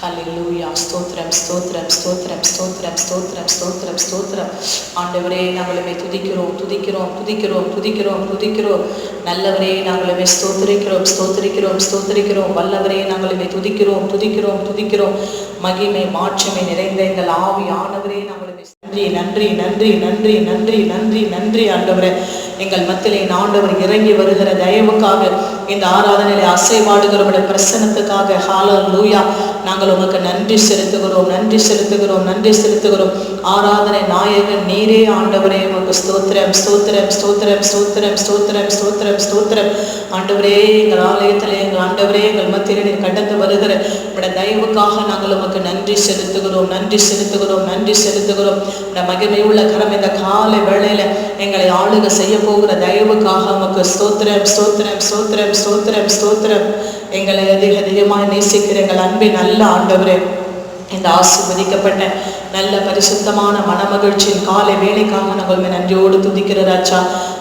ஹல்லேலூயா. ஸ்தோத்திரம் ஸ்தோத்திரம் ஸ்தோத்திரம் ஸ்தோத்திரம் ஸ்தோத்திரம் ஸ்தோத்திரம் ஸ்தோத்திரம். ஆண்டவரே, நாங்களுமே துதிக்கிறோம் துதிக்கிறோம் துதிக்கிறோம் துதிக்கிறோம் துதிக்கிறோம். நல்லவரே, நாங்களுமே ஸ்தோத்திரிக்கிறோம் ஸ்தோத்திரிக்கிறோம் ஸ்தோத்திரிக்கிறோம். வல்லவரே, நாங்களுமே துதிக்கிறோம் துதிக்கிறோம் துதிக்கிறோம். மகிமை மாட்சிமை நிறைந்த எங்கள் ஆவியானவரே, நாங்களுமே நன்றி நன்றி நன்றி நன்றி நன்றி நன்றி நன்றி. ஆண்டவரே, எங்கள் மத்தியிலே ஆண்டவர் இறங்கி வருகிற தயவுக்காக, இந்த ஆராதனையிலே அசைவாடுகிற பிரசனத்துக்காக ஹல்லேலூயா நாங்கள் உமக்கு நன்றி செலுத்துகிறோம் நன்றி செலுத்துகிறோம் நன்றி செலுத்துகிறோம். ஆராதனை நாயகன் நீரே ஆண்டவரே, உமக்கு ஸ்தோத்திரம் ஸ்தோத்திரம் ஸ்தோத்திரம் ஸ்தோத்திரம் ஸ்தோத்திரம் ஸ்தோத்திரம் ஸ்தோத்திரம். ஆண்டவரே, எங்கள் ஆலயத்திலே எங்கள் ஆண்டவரே, எங்கள் மத்தியிலே நீர் கடந்து வருகிற உடைய தயவுக்காக நாங்கள் உமக்கு நன்றி செலுத்துகிறோம் நன்றி செலுத்துகிறோம் நன்றி செலுத்துகிறோம். இந்த மகிமை உள்ள கரம் இந்த காலை வேளையில எங்களை ஆளுக செய்ய போகிற தயவுக்காக உமக்கு ஸ்தோத்திரம் ஸ்தோத்திரம் ஸ்தோத்திரம் ஸ்தோத்திரம் ஸ்தோத்திரம். எங்களை அதிகமாய் நேசிக்கிற எங்கள் அன்பின் நல்ல ஆண்டவரே, இந்த ஆசீர்வதிக்கப்பட்ட நல்ல பரிசுத்தமான மனமகிழ்ச்சியின் காலை வேலைக்காக நாங்கள் நன்றியோடு துதிக்கிற ராஜா.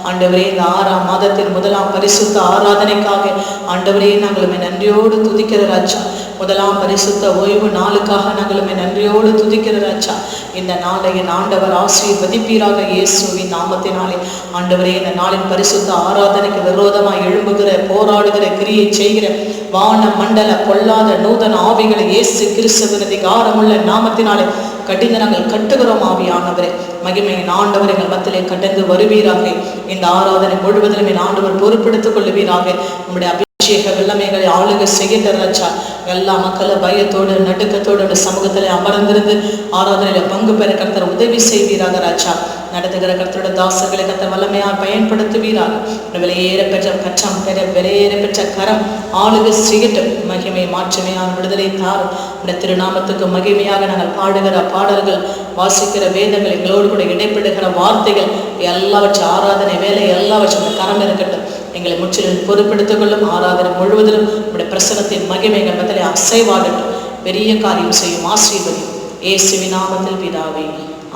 ஆண்டவரே, இந்த 6ஆம் மாதத்தின் 1ஆம் பரிசுத்த ஆராதனைக்காக ஆண்டவரே நாங்களுமே நன்றியோடு துதிக்கிற ராஜா. 1ஆம் பரிசுத்த ஓய்வு நாளுக்காக நாங்களுமே நன்றியோடு துதிக்கிற ராஜா. இந்த நாளை என் ஆண்டவர் ஆசீர்வதிப்பீராக இயேசுவின் நாமத்தினாலே. ஆண்டவரே, இந்த நாளின் பரிசுத்த ஆராதனைக்கு விரோதமாய் எழும்புகிற போராடுகிற கிரியை செய்கிற வான மண்டல பொல்லாத நூதன ஆவிகளை இயேசு கிறிஸ்துவின் அதிகாரமுள்ள நாமத்தினாலே கடிதங்கள் கட்டுகிறோம். ஆவியானவரே, மகிமையின் ஆண்டவர் எங்கள் மத்தியிலே கடந்து வருவீராக. இந்த ஆராதனை முழுவதிலும் என் ஆண்டவர் பொறுப்பெடுத்துக் கொள்ளுவீராக. நம்முடைய அபிஷேக வெள்ளமைகளை ஆளுக செய்கின்ற ராஜா. எல்லா மக்களும் பயத்தோடு நடுக்கத்தோடு சமூகத்தில் அமர்ந்திருந்து ஆராதனையில பங்கு பெற கர்த்தர் உதவி செய்வீராக ராஜா. நடத்துகிற கர்த்தரோட தாசர்களை கர்த்தர் வல்லமையாக பயன்படுத்துவீராக. விலையேற பெற்ற கச்சம் பெற விலையேற பெற்ற கரம் ஆளுக செய்யட்டும். மகிமை மாற்றமையான விடுதலை தாரும். இந்த திருநாமத்துக்கு மகிமையாக நாங்கள் பாடுகிற பாடல்கள், வாசிக்கிற வேதங்கள், எங்களோடு கூட இடைப்படுகிற வார்த்தைகள் எல்லாவற்றும் ஆராதனை வேலை எல்லாவற்றும் கரம் இருக்கட்டும். எங்களை முற்றிலும் பொறுப்பெடுத்துக் கொள்ளும். ஆராதனை முழுவதிலும் உடைய பிரசனத்தின் மகிமைகள் மத்தியிலே அசைவாகட்டும். பெரிய காரியம் செய்யும் ஆசீர்வதி இயேசுவின் நாமத்தில் பிதாவே,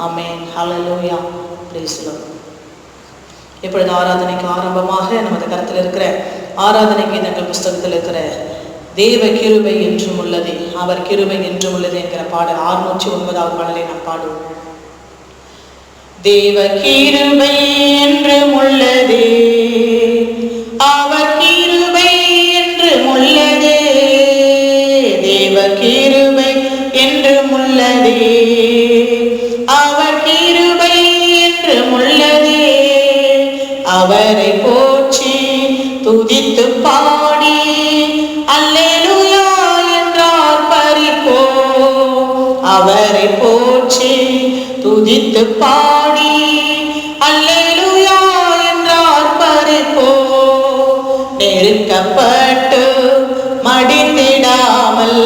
ஆமென். ஹல்லேலூயா. Praise the Lord. இப்பொழுது ஆராதனைக்கு ஆரம்பமாக நமது கருத்தில் இருக்கிற ஆராதனை கீதங்கள் புஸ்தகத்தில் இருக்கிற தேவ கிருபை என்றும் உள்ளது, அவர் கிருபை என்றும் உள்ளது என்கிற பாடல் 609வது பாடலை நாம் பாடுவோம். தேவ கிருபை என்றும் உள்ளதே, அவர் கிருபை என்றும் உள்ளதே, தேவ கிருபை என்றும் உள்ளதே, அவர் கிருபை என்றும் உள்ளதே. அவரை போற்றி துதித்து பாடி அல்லேலூயா என்றார் பரிப்போ. அவரை போற்றி துதித்து பாடி அல்லேலூயா என்றார் பரிப்போ. நெருக்கப்பட்டு மடிந்திடாமல்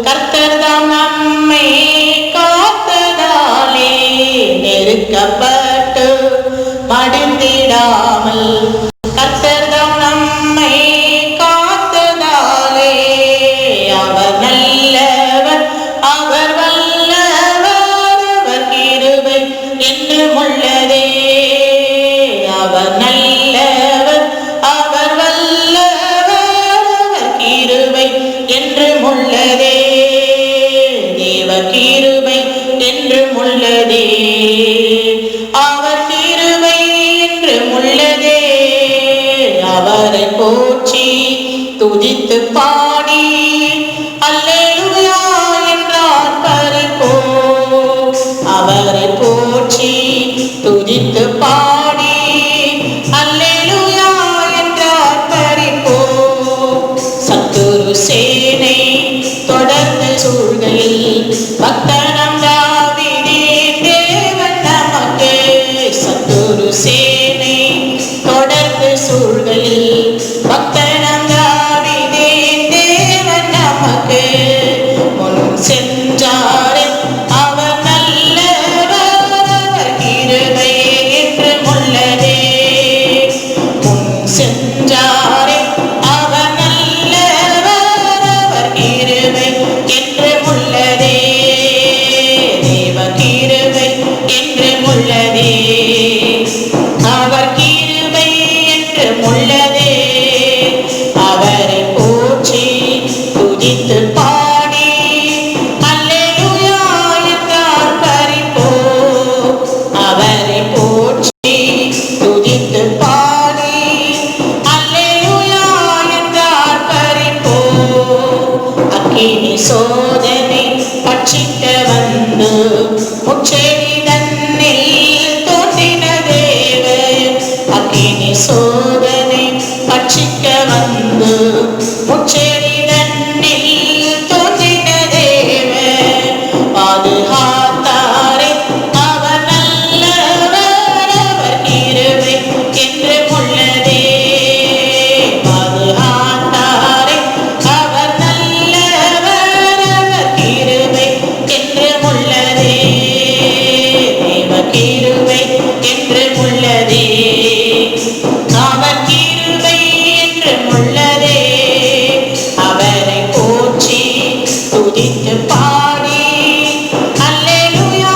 கர்த்தர் தாம் நம்மை காத்ததாலே, நெருக்கப்பட்டு மடிந்திடாமல் கர்த்தர் தாம் நம்மை காத்ததாலே. அவர் நல்லவர், அவர் வல்லவர், அவர் கிருபை என்றும் உள்ளதே. அவர் நல்லவர், அவர் வல்லவர், அவர் கிருபை என்றும் உள்ளதே. தேவ கிருபை என்றும் உள்ளதே, அவர் கிருபை என்றும் உள்ளதே. அவரை போற்றி துதித்து பாடி அல்லேலூயா என்றார் பரிப்போ. அவரை போற்றி துதித்து பாடி அல்லேலூயா என்றார் பரிப்போ. சத்துரு சேனை தொடர்ந்து சூழ்கையில் பக்தனம் தாவீதின் தேவன் நமக்கு. சத்துரு சேனை தொடர்ந்து சூழ்கையில் பக்தனம் தாவீதின் தேவன் நமக்கு. முன் சென்றாரே அவர் நல்லவர், அவர் கிருபை என்றும் உள்ளதே. முன் சென்றாரே அவர் நல்லவர், அவர் கிருபை என்றும் உள்ளதே. தேவ கிருபை என்றும் உள்ளதே, அவர் கிருபை என்றும் உள்ளதே. அவரை போற்றி துதித்து அக்கினி சோதனை பட்சிக்க வந்து முச்செடி தன்னில் தோன்றின தேவன். அக்கினி சோதனை பட்சிக்க வந்து முச்செடி தன்னில் தோன்றின தேவன். பாதுகாத்தாரே அவர் நல்லவர், அவர் கிருபை என்று உள்ளதே. பாதுகாத்தாரே அவர் நல்லவர், அவர் கிருபை என்று உள்ளதே. தேவ கிருபை என்று உள்ளதே. அவர் கிருபை என்று உள்ளதே. அவரை போற்றி துதித்து பாடி அல்லேலூயா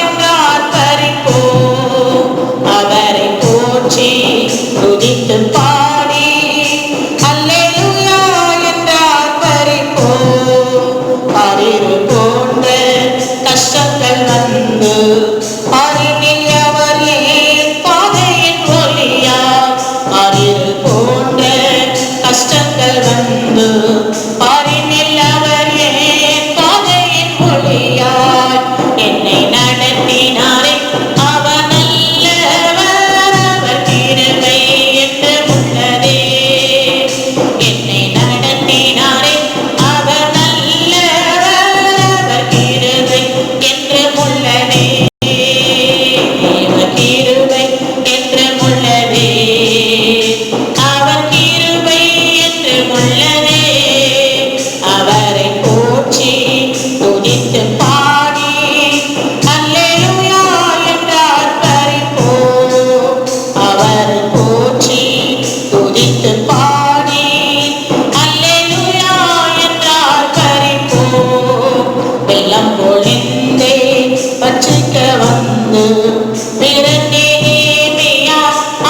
என்றார் பரிப்போம். அவரை போற்றி துதித்து பாடி அல்லேலூயா என்றார் பரிப்போம். அறிவு போன்ற கஷ்டங்கள் வந்து அறிவில் அவர் ஏன் பாதையின் ஒளியா. அறிவு போன்ற கஷ்டங்கள் வந்து அறிவில் அவர் ஏன் பாதையின் ஒளியார். என்னை நடத்தினாரே அவர் நல்லவர், அவர் கிருபை என்று உள்ளதே. என்னை நடத்தினாரே அவர் நல்லவர், அவர் கிருபை என்று உள்ளதே. தேவ கிருபை என்று உள்ளதே. அவர் கிருபை என்று உள்ளதே. அவரை போற்றி துதித்து பாடி அல்லேலூயா என்றார் பரிப்போம். அவரை போற்றி துதித்து பாடி அல்லேலூயா என்றார் பரிப்போம். வெள்ளம் பொழிந்தே பட்சிக்க வந்து பிறந்தே நேமியா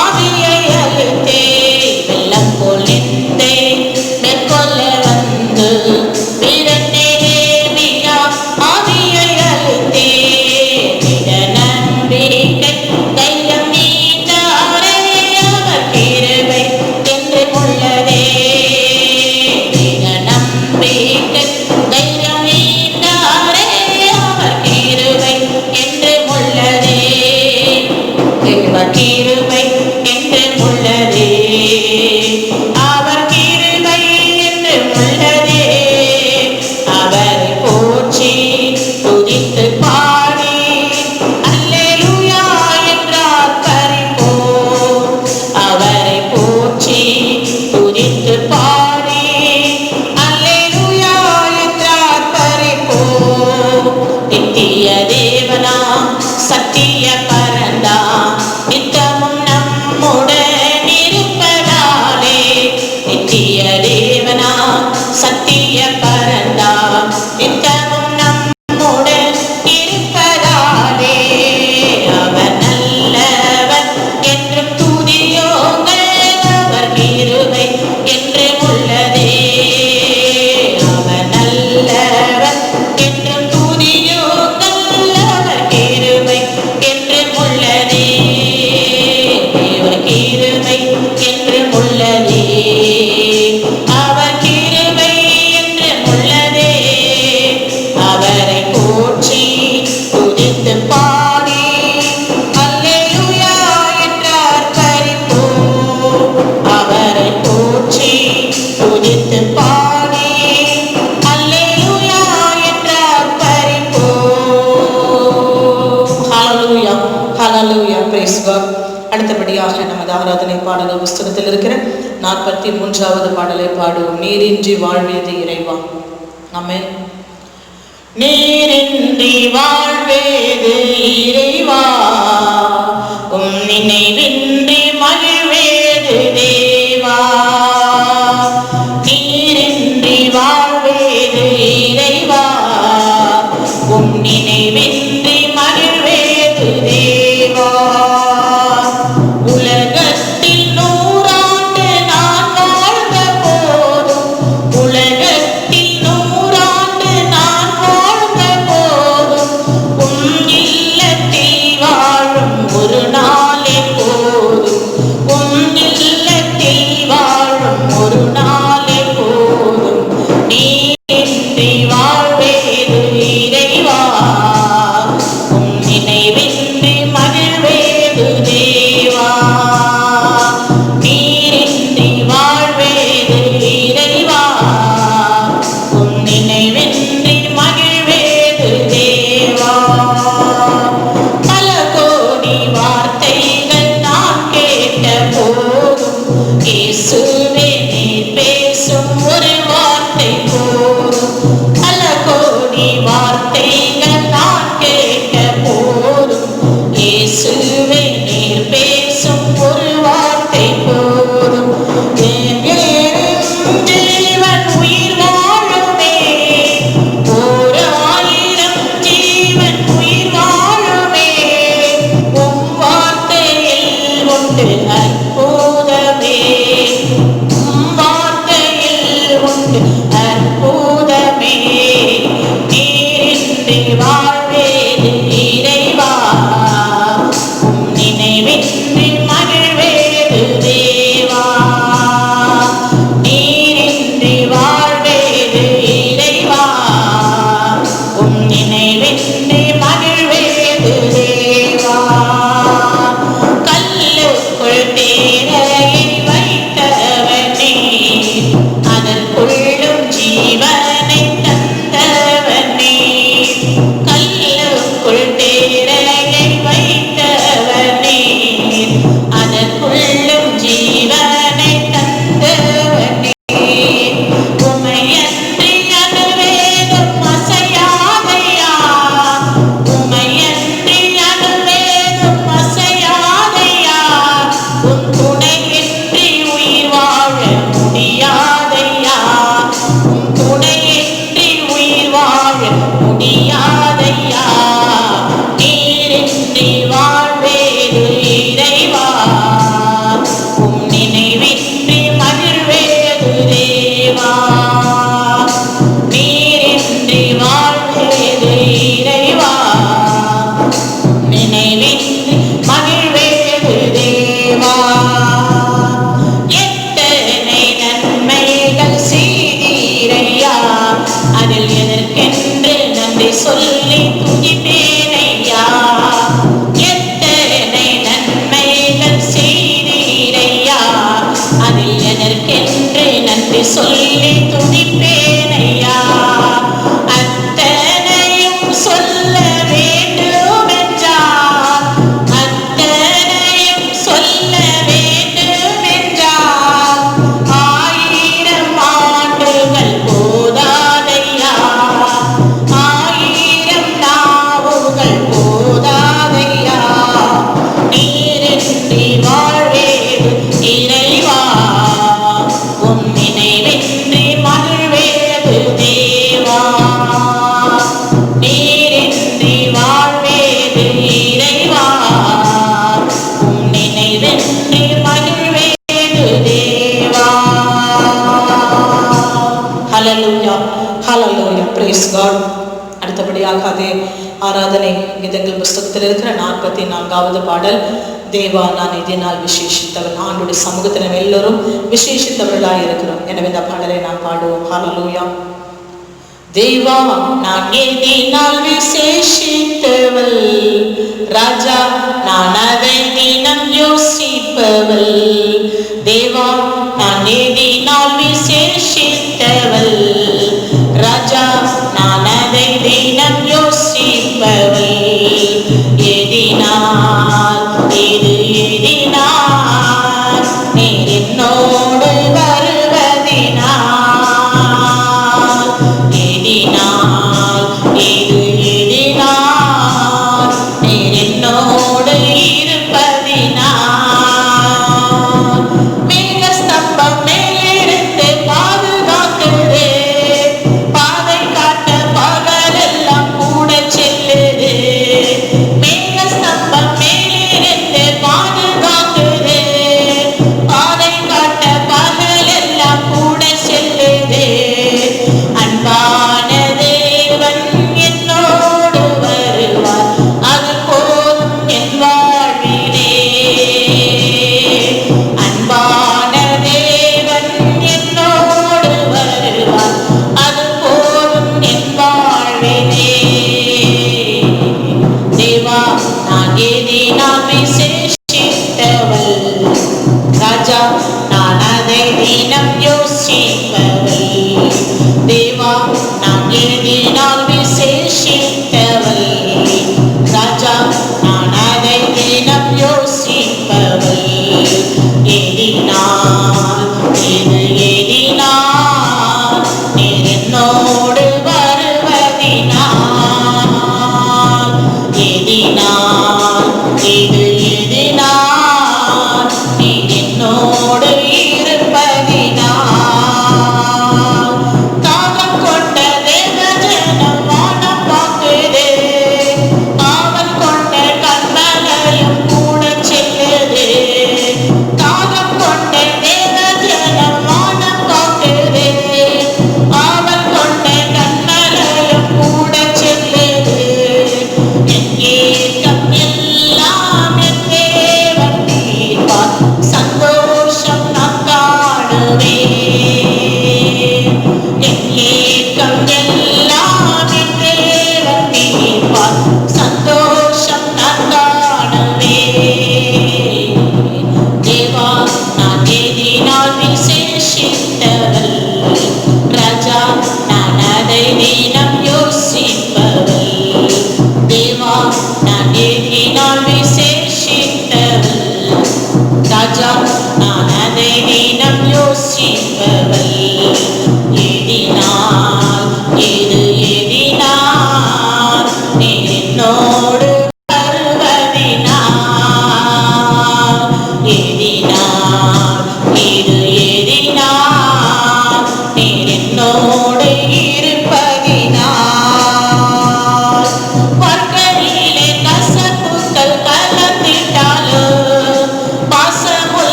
ஆவியை அளித்தே. வெள்ளம் பொழிந்தே மேற்கொள்ள வந்து பிறந்தே நேமியா ஆவியை அளித்தே. திட நம்பிக்கை தைரியம் நீத்தாரே, அவர் கிருபை என்று உள்ளதே. திட நம்பிக்கை தைரியம் நீத்தாரே, அவர் கிருபை என்று உள்ளதே. தேவ கிருபை என்று உள்ளதே. அவர் கிருபை என்று உள்ளதே. அவரை போற்றி துதித்து பாடி அல்லேலூயா என்றார் பரிப்போம். அவரை போற்றி துதித்து பாடி அல்லேலூயா என்றார் பரிப்போம். நித்திய தேவனா சத்திய பரந்தா நித்தமும் நம்முடன் இருப்பதாலே. நித்திய தேவனா சத்திய பரந்தா நித்தமும் நம்முடன் இருப்பதாலே. அவர் நல்லவர் என்றும் துதியோங்கள், அவர் கிருபை என்று உள்ளதே. அவர் நல்லவர் என்றும் துதியோங்கள், அவர் கிருபை என்று உள்ளதே. தேவ கிருபை என்று உள்ளதே. அவர் கிருபை என்று உள்ளதே. அவரை போற்றி துதித்து பாடி அல்லேலூயா என்றார் பரிப்போம். அவரை போற்றி துதித்து பாடி அல்லேலூயா என்றார் பரிப்போம். ஹல்லேலூயா, ஹல்லேலூயா, பிரைஸ் காட். அடுத்தபடியாக நமது ஆராதனை பாடல் புஸ்தகத்தில் இருக்கிற 43வது பாடலை பாடுவோம். நீரின்றி வாழ்வேது இறைவா. ஆமென். நீரின்றி வாழ்வேது இறைவா, உம் நினைவின்றி மகிழ்வேது தேவா. நீரின்றி வாழ்வேது இறைவா, உம் நினைவின்றி மகிழ்வேது தேவா. உலகத்தில் 100 ஆண்டு நான் வாழ்ந்த போதும், உலகத்தில் 100 ஆண்டு நான் வாழ்ந்த போதும், இதற்கென்று நன்றி சொல்லி துதிப்பேனையா. எத்தனை நன்மைகள் செய்தீரையா, அதில் எனக்கென்று நன்றி சொல்லி துதிப்பேனையா. அத்தனையும் சொல்ல வேண்டுமென்றார், அத்தனையும் சொல்ல வேண்டுமென்றார் 1000 ஆண்டுகள் போதாதையா, 1000 நாவுகள் போதாதையா. நீரின்றி வாழ்வேது இறைவா, உன் நினைவின்றி மகிழ்வேது தேவா. நீரின்றி வாழ்வேது இறைவா, உன் நினைவின்றி மகிழ்வேது தேவா. ஹல்லேலூயா, ஹல்லேலூயா, பிரைஸ் காட். அடுத்தபடியாக அதே ஆராதனை கீதங்கள் புஸ்தகத்தில் இருக்கிற 44வது பாடல். தேவா நான் இதனால் விசேஷித்தவர். ஆண்டுடைய சமூகத்தில் நம்ம எல்லோரும் விசேஷித்தவர்களாக இருக்கிறோம். எனவே இந்த பாடலை நாம் பாடுவோம். ஹல்லேலூயா. தேவா நான் எதினால் விசேஷித்தவள், ராஜா நான் அதை தினம் யோசிப்பவள். தேவா நான் எதினால் விசேஷித்தவள், ராஜா நான் அதை தினம் யோசிப்பவள். எதினால் இது எதினால் நீர் என்னோடு வருவதினால், எதினால் இது எதினால் நீர் என்னோடு இருப்பதினால். மேகஸ்தம்பமாய்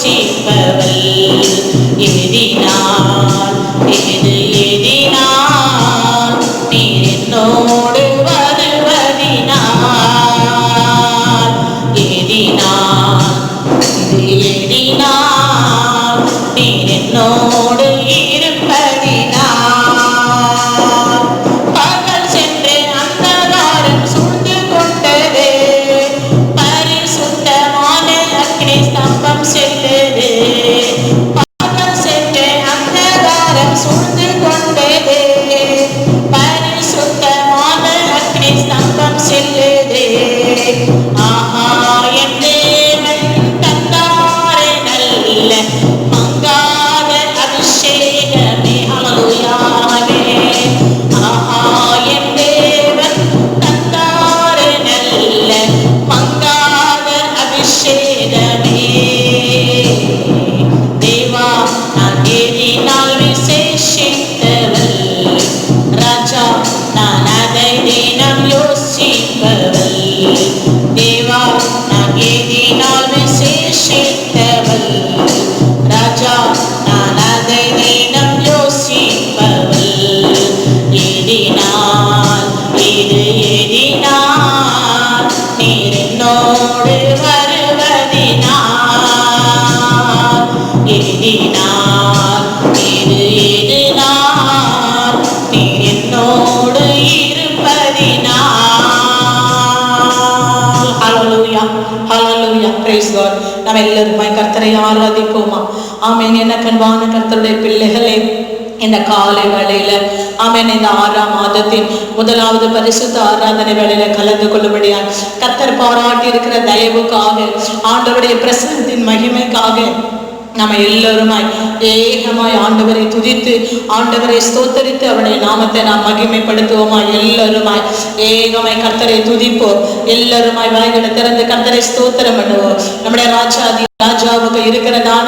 யோசிப்பவள் எதினால் இது எதினால் நீர் என்னோடு வருவதினால் எதினால் இது எதினால் நீர் என்னோடு இருப்பதினால் பகல் சென்று அந்தகாரம் சூழ்ந்து கொண்டது பரிசுத்தமான அக்னி ஸ்தம்பம் செல்லுது பகல் சென்று அந்தகாரம் சூழ்ந்து கொண்டது பரிசுத்தமான அக்னி ஸ்தம்பம் செல்லுது ஆஹா என் தேவன் தந்தாரே நல்ல மங்காத அபிஷேகமே ஹல்லேலூயாவே ஆஹா என் தேவன் தந்தாரே நல்ல மங்காத அபிஷேகமே தேவா நான் எதினால் விசேஷித்தவள் ராஜா நான் அதை தினம் யோசிப்பவள் தேவா நான் எதினால் விசேஷித்தவள் ராஜா நான் அதை தினம் யோசிப்பவள் எதினால் இது எதினால் நீர் என்னோடு வருவதினால் எதினால் இது எதினால் நீர் என்னோடு இருப்பதினால் ஹல்லேலூயா ஹல்லேலூயா பிரைஸ் காட் நாம் எல்லாரும் கர்த்தரை ஆராதிப்போமா ஆமென் என்ன கண்பான கர்த்தருடைய பிள்ளைகளே இந்த காலை வேளையில ஆமென் இந்த 6ஆம் மாதத்தின் முதலாவது பரிசுத்த ஆராதனை வேளையில கலந்து கொள்ளும்படியா கர்த்தர் பாராட்டி இருக்கிற தயவுக்காக ஆண்டவருடைய பிரசன்னத்தின் மகிமைக்காக நம்ம எல்லோருமாய் ஏகமாய் ஆண்டவரை துதித்து ஆண்டவரை ஸ்தோத்தரித்து அவருடைய நாமத்தை நாம் மகிமைப்படுத்துவோமா எல்லோருமாய் ஏகமாய் கர்த்தரை துதிப்போம் எல்லோருமாய் வாய்களை திறந்து கர்த்தரை ஸ்தோத்திரம் பண்ணுவோம் நம்முடைய ராஜாவுக்கு இருக்கிறதான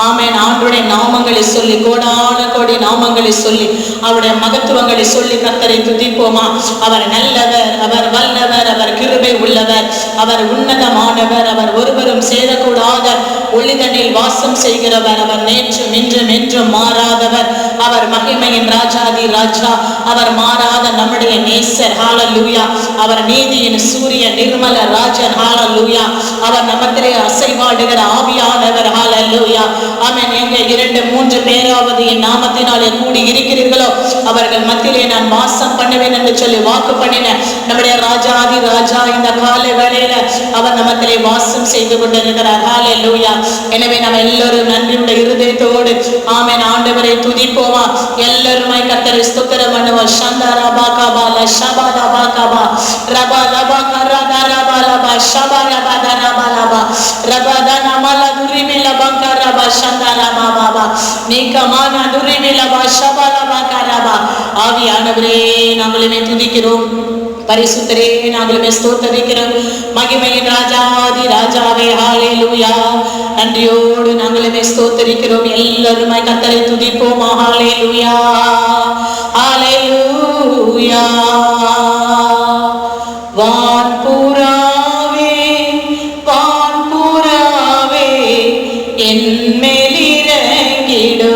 ஆமென் ஆண்டவருடைய நாமங்களை சொல்லி கோடான கோடி நாமங்களை சொல்லி அவருடைய மகத்துவங்களை சொல்லி கர்த்தரை துதிப்போமா அவர் நல்லவர் அவர் வல்லவர் அவர் கிருபை உள்ளவர் அவர் உன்னதமானவர் அவர் ஒருவரும் சேரக்கூடாத ஒளிதனில் வாசம் செய்கிறவர் அவர் நேற்றும் இன்றும் என்றும் மாறாதவர் அவர் மகிமையின் ராஜாதி ராஜா அவர் மாறாத நம்முடைய நேசர் ஹல்லேலூயா அவர் நீதியின் சூரிய நிர்மல ராஜன் ஹல்லேலூயா அவர் நமத்திலே அசைவாடுகிற ஆவியானவர் ஹல்லேலூயா ஆமென் எங்க 2-3 பேராவது என் நாமத்தினாலே கூடி இருக்கிறீர்களோ அவர்கள் மத்தியிலே நான் வாசம் பண்ணுவேன் என்று சொல்லி வாக்கு பண்ணின நம்முடைய ராஜாதி ராஜா இந்த காலை வேளையில அவர் நமத்திலே வாசம் செய்து கொண்டிருக்கிறார் ஹல்லேலூயா எனவே நம்ம எல்லோரும் நன்றியுடைய இருதயத்தோடு ஆமென் ஆண்டவரை துதிப்போமா எல்லாருமாய் கர்த்தரை ஸ்தோத்திரம் பண்ணுவோம் சந்தரபாகபா லஷபாதபாகபா ரபதபகரதரபலபா ஷபரபதரபலபா ரபதனமல துரிமிலபங்கரபா சந்தரபாபா நீகமான துரிமிலபா ஷபலபகரபா ஆவியானவரே நாங்களுமே துதிக்கிறோம் பரிசுத்தரே நாங்களுமே ஸ்தோத்தரிக்கிறோம் மகிமையின் ராஜாதி ராஜாவே ஹல்லேலூயா நன்றியோடு நாங்களுமே ஸ்தோத்தரிக்கிறோம் எல்லாருமாய் கர்த்தரை துதிப்போம் ஹல்லேலூயா ஹல்லேலூயா வான்புறாவே வான்புறாவே என் மேலிறங்கிடு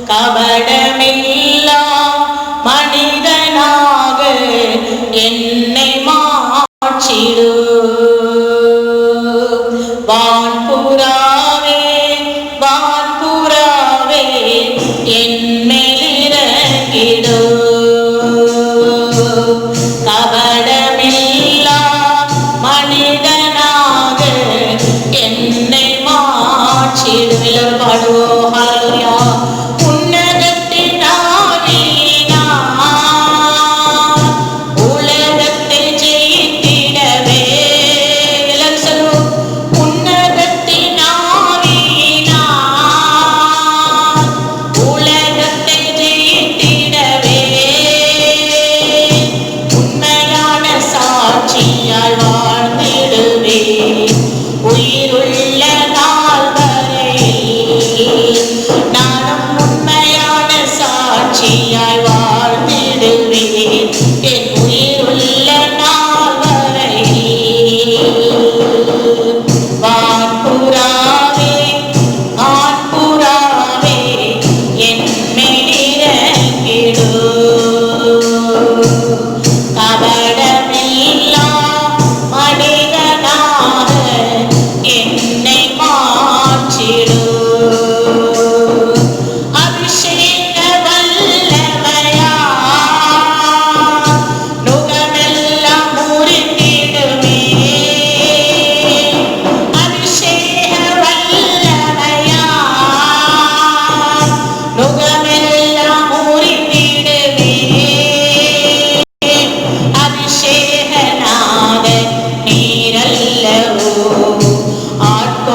கபடமில்லா மனிதனாக என்னை மாற்றிடு வான்புறாவே வான்புறாவே என் மேலிறங்கிடு கபடமில்லா மனிதனாக என்னை மாற்றிடு எல்லாரும் பாடுவோம் ஹல்லேலூயா உலகத்தை ஜெயித்திடவே எல்லாரும் சொல்லுவோம் உன்னதத்தினால்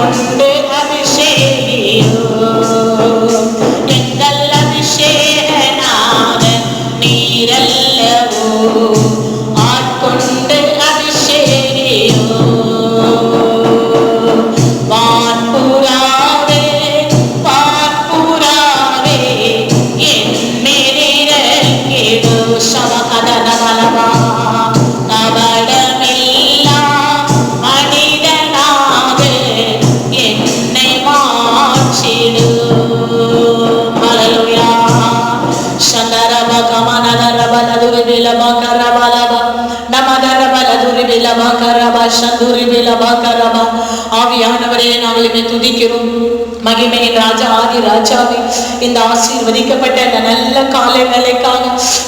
ஆட்கொண்டு அபிஷேகியோ எங்கள் அபிஷேகனாக நீரல்லவோ ஆட்கொண்டு அபிஷேகியோ வான்புறாவே வான்புறாவே என் மேலிறங்கிடு சவகதனவலவா கபடமில்லா மனிதனாக என்னை மாற்றிடு ஹல்லேலூயா சந்தரப கமனதரப நதுரிபிலப கரபலப நமதரப நதுரிபிலப கரப சந்துரிபிலப கரப ஆவியானவரே நாங்கள் துதிக்கிறோம். மகிமையின் ராஜா ஆதி ராஜாவே இந்த ஆசீர்வதிக்கப்பட்ட இந்த நல்ல காலை வேலைக்காக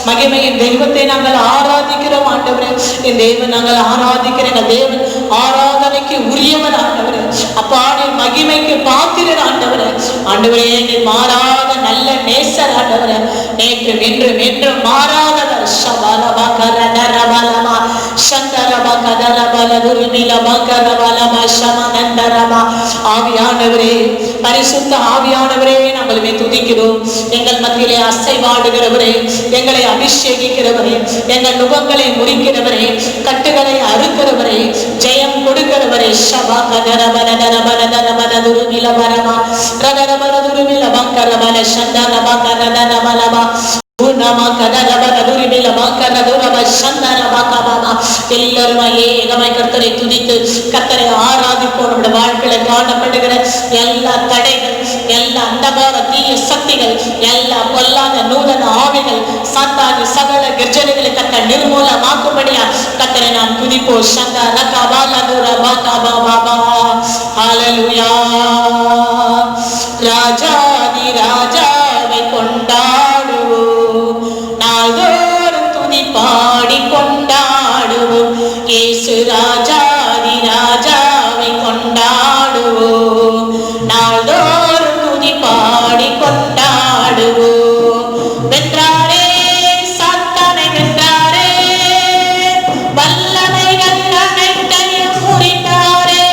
மகிமையின் தெய்வத்தை நாங்கள் ஆராதிக்கிறோம் ஆண்டவரே. என் தேவன் நாங்கள் ஆராதிக்கிற எங்கள் தேவன் ஆராதனைக்கு உரியவன் ஆண்டவரே. அப்பா நீர் மகிமைக்கு பாத்திரர் ஆண்டவரே. ஆண்டவரே நீர் மாறாத நல்ல நேசர் ஆண்டவரே. நேற்று என்றும் என்றும் மாறாதவர் ஷபலபா கரதரபலமா சந்தரபா கதரபல துர்மிலபா கரபலமா ஷமனந்தரபா ஆவியானவரே பரிசுத்த ஆவியானவரே நாங்கள் துதிக்கிறோம். எங்கள் மத்தியிலே அசைவாடுகிறவரே, எங்களை அபிஷேகிக்கிறவரே, எங்கள் நுகங்களை முறிக்கிறவரே, கட்டுகளை அறுக்கிறவரே, ஜெயம் கொடுக்கிறவரே ஷபா கதரபலதரபலதரபல துர்மிலபரமா ரதரபல துர்மிலபங்கரபல சந்தரபா கரதரபலபா எல்லாருமாய் கர்த்தரை துதித்து கர்த்தரை ஆராதிப்போம். நம்முடைய வாழ்க்கையில காணப்படுகிற எல்லா தடைகள், எல்லா அந்தகார தீய சக்திகள், எல்லா பொல்லாத நூதன ஆவிகள், சாத்தானி சகல கர்ஜனைகளை கர்த்தர் நிர்மூலமாக்கும்படியா கர்த்தரை நாம் துதிப்போம். சந்தா ரகபாலதுரபாகபாபா ஹல்லேலூயா. ராஜாதி ராஜாவை கொண்டாடுவோம், நாள்தோறும் துதி பாடி கொண்டாடுவோம். இயேசு ராஜாதி ராஜாவை கொண்டாடுவோம், நாள்தோறும் துதி பாடி கொண்டாடுவோம். வென்றாரே சாத்தானை வென்றாரே, வல்லமைகள் அனைத்தையும் முறித்தாரே.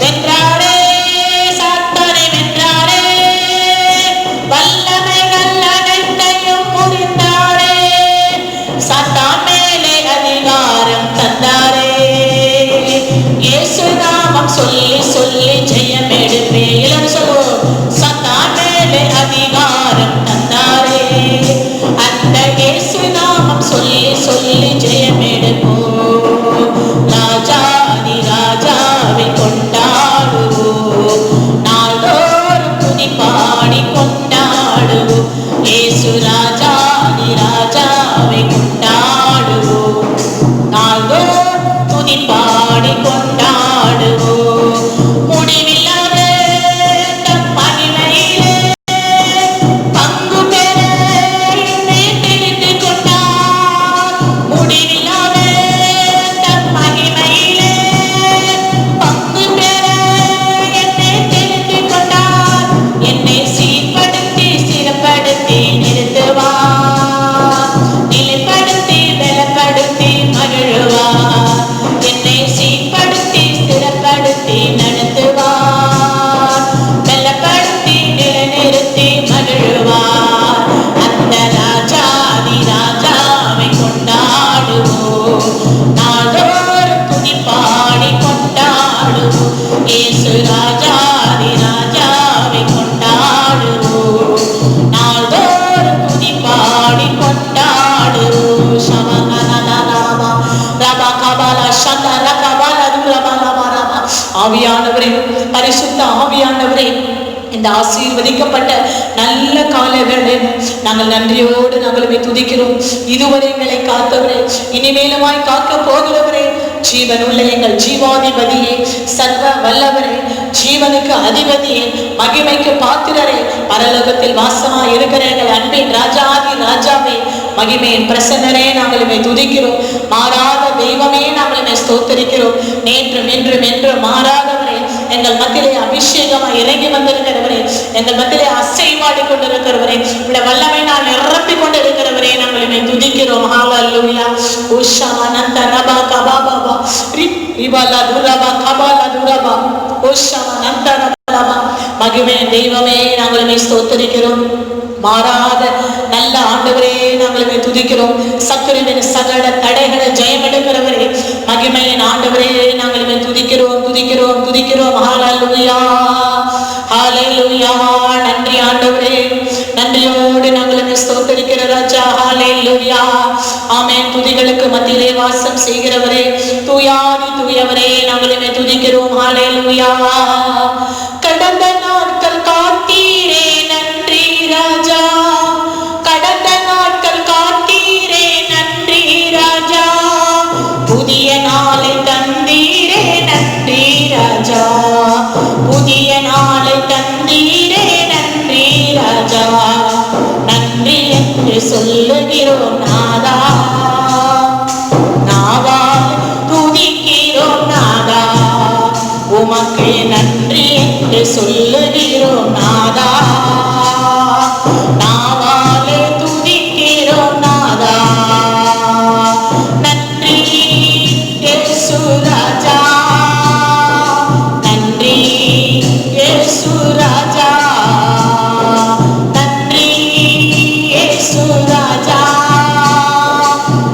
வென்றாரே சாத்தானை வென்றாரே, வல்லமைகள் அனைத்தையும் முறித்தாரே. சாத்தான் மேலே அதிகாரம் தந்தாரே. இயேசு நாமம் சொல்லி சொல்லி ஜெயம் எடுப்பே. எல்லாரும் சொல்லுவோம். சாத்தான் மேலே அதிகாரம் தந்தாரே. அந்த இயேசு நாமம் சொல்லி சொல்லி ஜெயம் எடுப்போம். ராஜாதி ராஜாவை கொண்டாடுவோம், நாள்தோறும் துதி பாடி கொண்டாடுவோம். இயேசு ராஜாதி ராஜாவை கொண்டாடுவோம், நாள்தோறும் துதி பாடி கொண்டாடுவோம். முடிவில்லாத தம் மகிமையிலே பங்கு பெற என்னை தெரிந்து கொண்டார். முடிவில்லாத தம் மகிமையிலே பங்கு பெற என்னை தெரிந்து கொண்டார். என்னை சீர்படுத்தி சிறப்படுத்தி நிறுத்துவார், நிலைப்படுத்தி பலப்படுத்தி மகிழ்வார். என்னை சீர்படுத்தி சிறப்படுத்தி நடத்துவார், பலப்படுத்தி நிலைநிறுத்தி மகிழ்வார். அந்த ராஜாதி ராஜாவை கொண்டாடுவோம், நாள்தோறும் துதி பாடி கொண்டாடுவோம். இயேசு ராஜாதி ராஜாவை கொண்டாடுவோம், நாள்தோறும் துதி பாடி கொண்டாடுவோம். சமகனனனமா ரபகபல சந்தரகபல துரபலபரமா ஆவியானவரே, பரிசுத்த ஆவியானவரே, இந்த ஆசீர்வதிக்கப்பட்ட நல்ல காலங்களை நாங்கள் நன்றியோடு நாங்களுமே துதிக்கிறோம். இதுவரை எங்களை காத்தவரே, இனிமேலுமாய் காக்க போகிறவரே, ஜீவனுள்ள எங்கள் ஜீவாதிபதியே, சர்வ வல்லவரே, ஜீவனுக்கு அதிபதியே, மகிமைக்கு பாத்திரரே, பரலோகத்தில் வாசமாய் இருக்கிற எங்கள் அன்பின் ராஜாதி ராஜாவே, மகிமையின் பிரசன்னரே, நாங்களுமே துதிக்கிறோம். மாறாத தெய்வமே, நாங்களுமே ஸ்தோத்தரிக்கிறோம். நேற்றும் என்றும் என்றும் மாறாதவரே, எங்கள் மத்தியிலே அபிஷேகமாய் இறங்கி வந்திருக்கிறவரே, எங்கள் மத்தியிலே அசைவாடி கொண்டிருக்கிறவரே, உடைய வல்லமை நான் நிரப்பி கொண்டிருக்கிறவரே, நாங்கள் என்னை துதிக்கிறோம். ஹalleluya. உஷமனந்த ரபா கபாபா ரிபலா துரபா கபாலா துரபா உஷமனந்த ரபா. மகிமே தெய்வமே, நாங்கள் என்னை ஸ்தோத்திரிக்கிறோம். மாறாத நல்ல ஆண்டவரே, நாங்களுமே துதிக்கிறோம். சத்துருவின் சகல தடைகளை ஜெயம் எடுக்கிறவரே, மகிமையின் ஆண்டவரே, நாங்களுமே துதிக்கிறோம் துதிக்கிறோம் துதிக்கிறோம். ஹalleluya ஹalleluya. நன்றி ஆண்டவரே, நன்றியோடு நாங்களுமே ஸ்தோத்திரிக்கிற ராஜா. ஹalleluya ஆமென். துதிகளுக்கு மத்தியிலே வாசம் செய்கிறவரே, தூயாதி தூயவரே, நாங்களுமே துதிக்கிறோம். ஹalleluya. கடந்த நாட்கள் காத்தீரே நன்றி ராஜா, கடந்த நாட்கள் காத்தீரே நன்றி ராஜா, புதிய நாளை தந்தீரே நன்றி ராஜா, புதிய நாளை தந்தீரே நன்றி ராஜா, நன்றி என்று சொல்லுகிறோம் நாதா, நாவால் துதிக்கிறோம் நாதா, உமக்கு நன்றி என்று சொல்லுகிறோம் நாதா, நாவாலே துதிக்கிறோம் நாதா, நன்றி இயேசு ராஜா, நன்றி இயேசு ராஜா, நன்றி இயேசு ராஜா,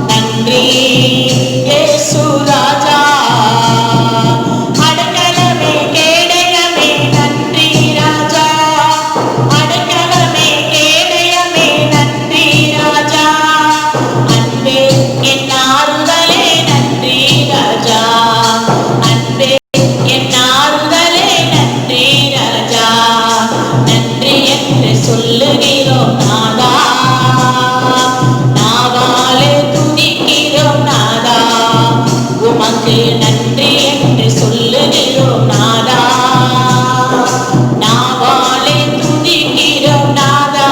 நன்றி இயேசு ராஜா, அடக்கலமே கேடயமே நன்றி ராஜா, அடக்கலமே கேடயமே நன்றி ராஜா, அன்பே என் ஆறுதலே நன்றி ராஜா, அன்பே என் ஆறுதலே நன்றி ராஜா, நன்றி என்று சொல்லுகிறோம் நாதா, நாவாலே துதிக்கிறோம் நாதா, உமக்கு நன்றி என்று சொல்லுகிறோம் நாதா, நாவாலே துதிக்கிறோம் நாதா,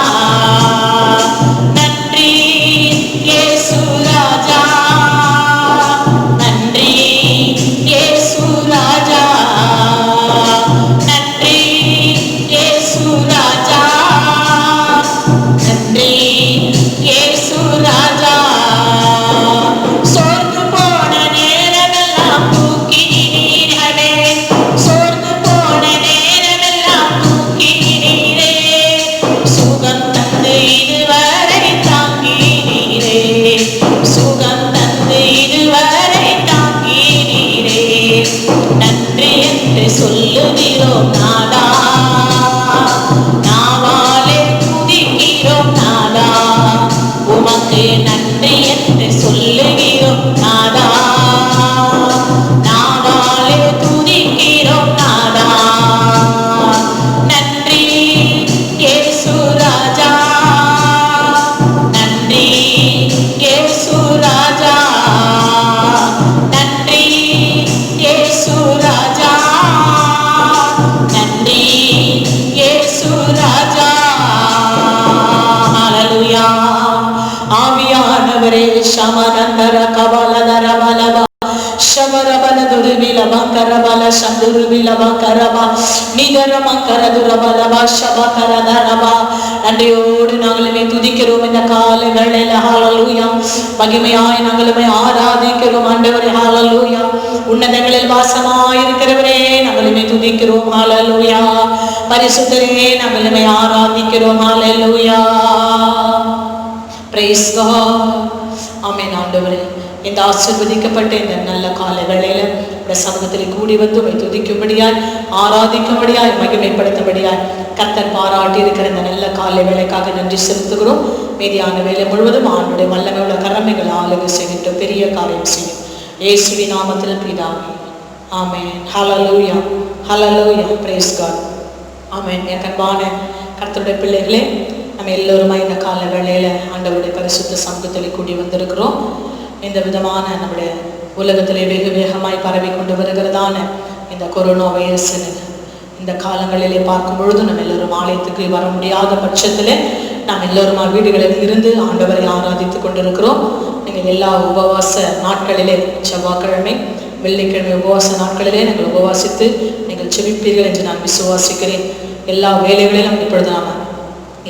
நன்றி இயேசு ராஜா, நன்றி இயேசு ராஜா, நன்றி இயேசு ராஜா, நன்றி இயேசு ராஜா, சோர்ந்து போன நேரமெல்லாம் தூக்கினீரே, சோர்ந்து போன நேரமெல்லாம் தூக்கினீரே, சுகம் தந்து இதுவரை தாங்கினீரே, சுகம் தந்து இதுவரை தாங்கினீரே, நன்றி என்று சொல்லுகிறோம் நாதா, நாவாலே துதிக்கிறோம் நாதா, உமக்கு நன்றி என்று சொல்லுகிறோம் நாதா, நாவாலே துதிக்கிறோம் நாதா, நன்றி இயேசு ராஜா, நன்றி இயேசு ராஜா, நன்றி இயேசு ராஜா, நன்றி இயேசு ராஜா. ஹalleluya. ஆவியானவரே, சமரந்தர கபலதர பலபா ಶಬರಬಲ ದುರ್ವಿಲಭ ಕರಬಲ ಶಂದುರ್ವಿಲಭ ಕರಬ நிதரம கரதுரபலப ಶಬ கரதரப. நன்றியோடு நாங்களுமே துதிக்கிறோம் இந்த காலை வேளையில. ஹalleluya. மகிமையாய் நாங்களுமே ஆராதிக்கிறோம் ஆண்டவரே. ஹalleluya. உன்னதங்களில் வாசமாயிருக்கிறவரே நாங்களுமே துதிக்கிறோம். ஹalleluya. பரிசுத்தரே நாங்களுமே ஆராதிக்கிறோம். ஹalleluya. praise God. ஆமென். ஆண்டவரே, இந்த ஆசீர்வதிக்கப்பட்ட இந்த நல்ல கால வேளையில இந்த சமூகத்தில் கூடி வந்து துதிக்கும்படியாய் ஆராதிக்கும்படியாய் மகிமைப்படுத்தும்படியாய் கர்த்தர் பாராட்டி இருக்கிற இந்த நல்ல காலை வேலைக்காக நன்றி செலுத்துகிறோம். மீதியான வேலை முழுவதும் ஆண்டுடைய வல்லமை உள்ள கரமைகள் ஆளுகை செய்கின்ற பெரிய காரியம் செய்யும் இயேசுவின் நாமத்தில் பிதாவே. ஆமென். ஹalleluya. ஹalleluya. praise God. ஆமென். என் அன்பான கர்த்தருடைய பிள்ளைகளே, நம்ம எல்லோருமா இந்த கால வேளையில ஆண்டவருடைய பரிசுத்த சமூகத்தில் கூடி வந்திருக்கிறோம். இந்த விதமான நம்முடைய உலகத்திலே வெகு வேகமாய் பரவி கொண்டு வருகிறதான இந்த கொரோனா வைரஸ் இந்த காலங்களிலே பார்க்கும் பொழுது நம்ம எல்லோரும் ஆலயத்துக்கு வர முடியாத பட்சத்தில் நாம் எல்லோருமா வீடுகளில் இருந்து ஆண்டவரை ஆராதித்து கொண்டிருக்கிறோம். நீங்கள் எல்லா உபவாச நாட்களிலே செவ்வாய்க்கிழமை வெள்ளிக்கிழமை உபவாச நாட்களிலே நீங்கள் உபவாசித்து நீங்கள் செபிப்பீர்கள் என்று நான் விசுவாசிக்கிறேன். எல்லா வேலைகளிலும் இப்பொழுது நாம்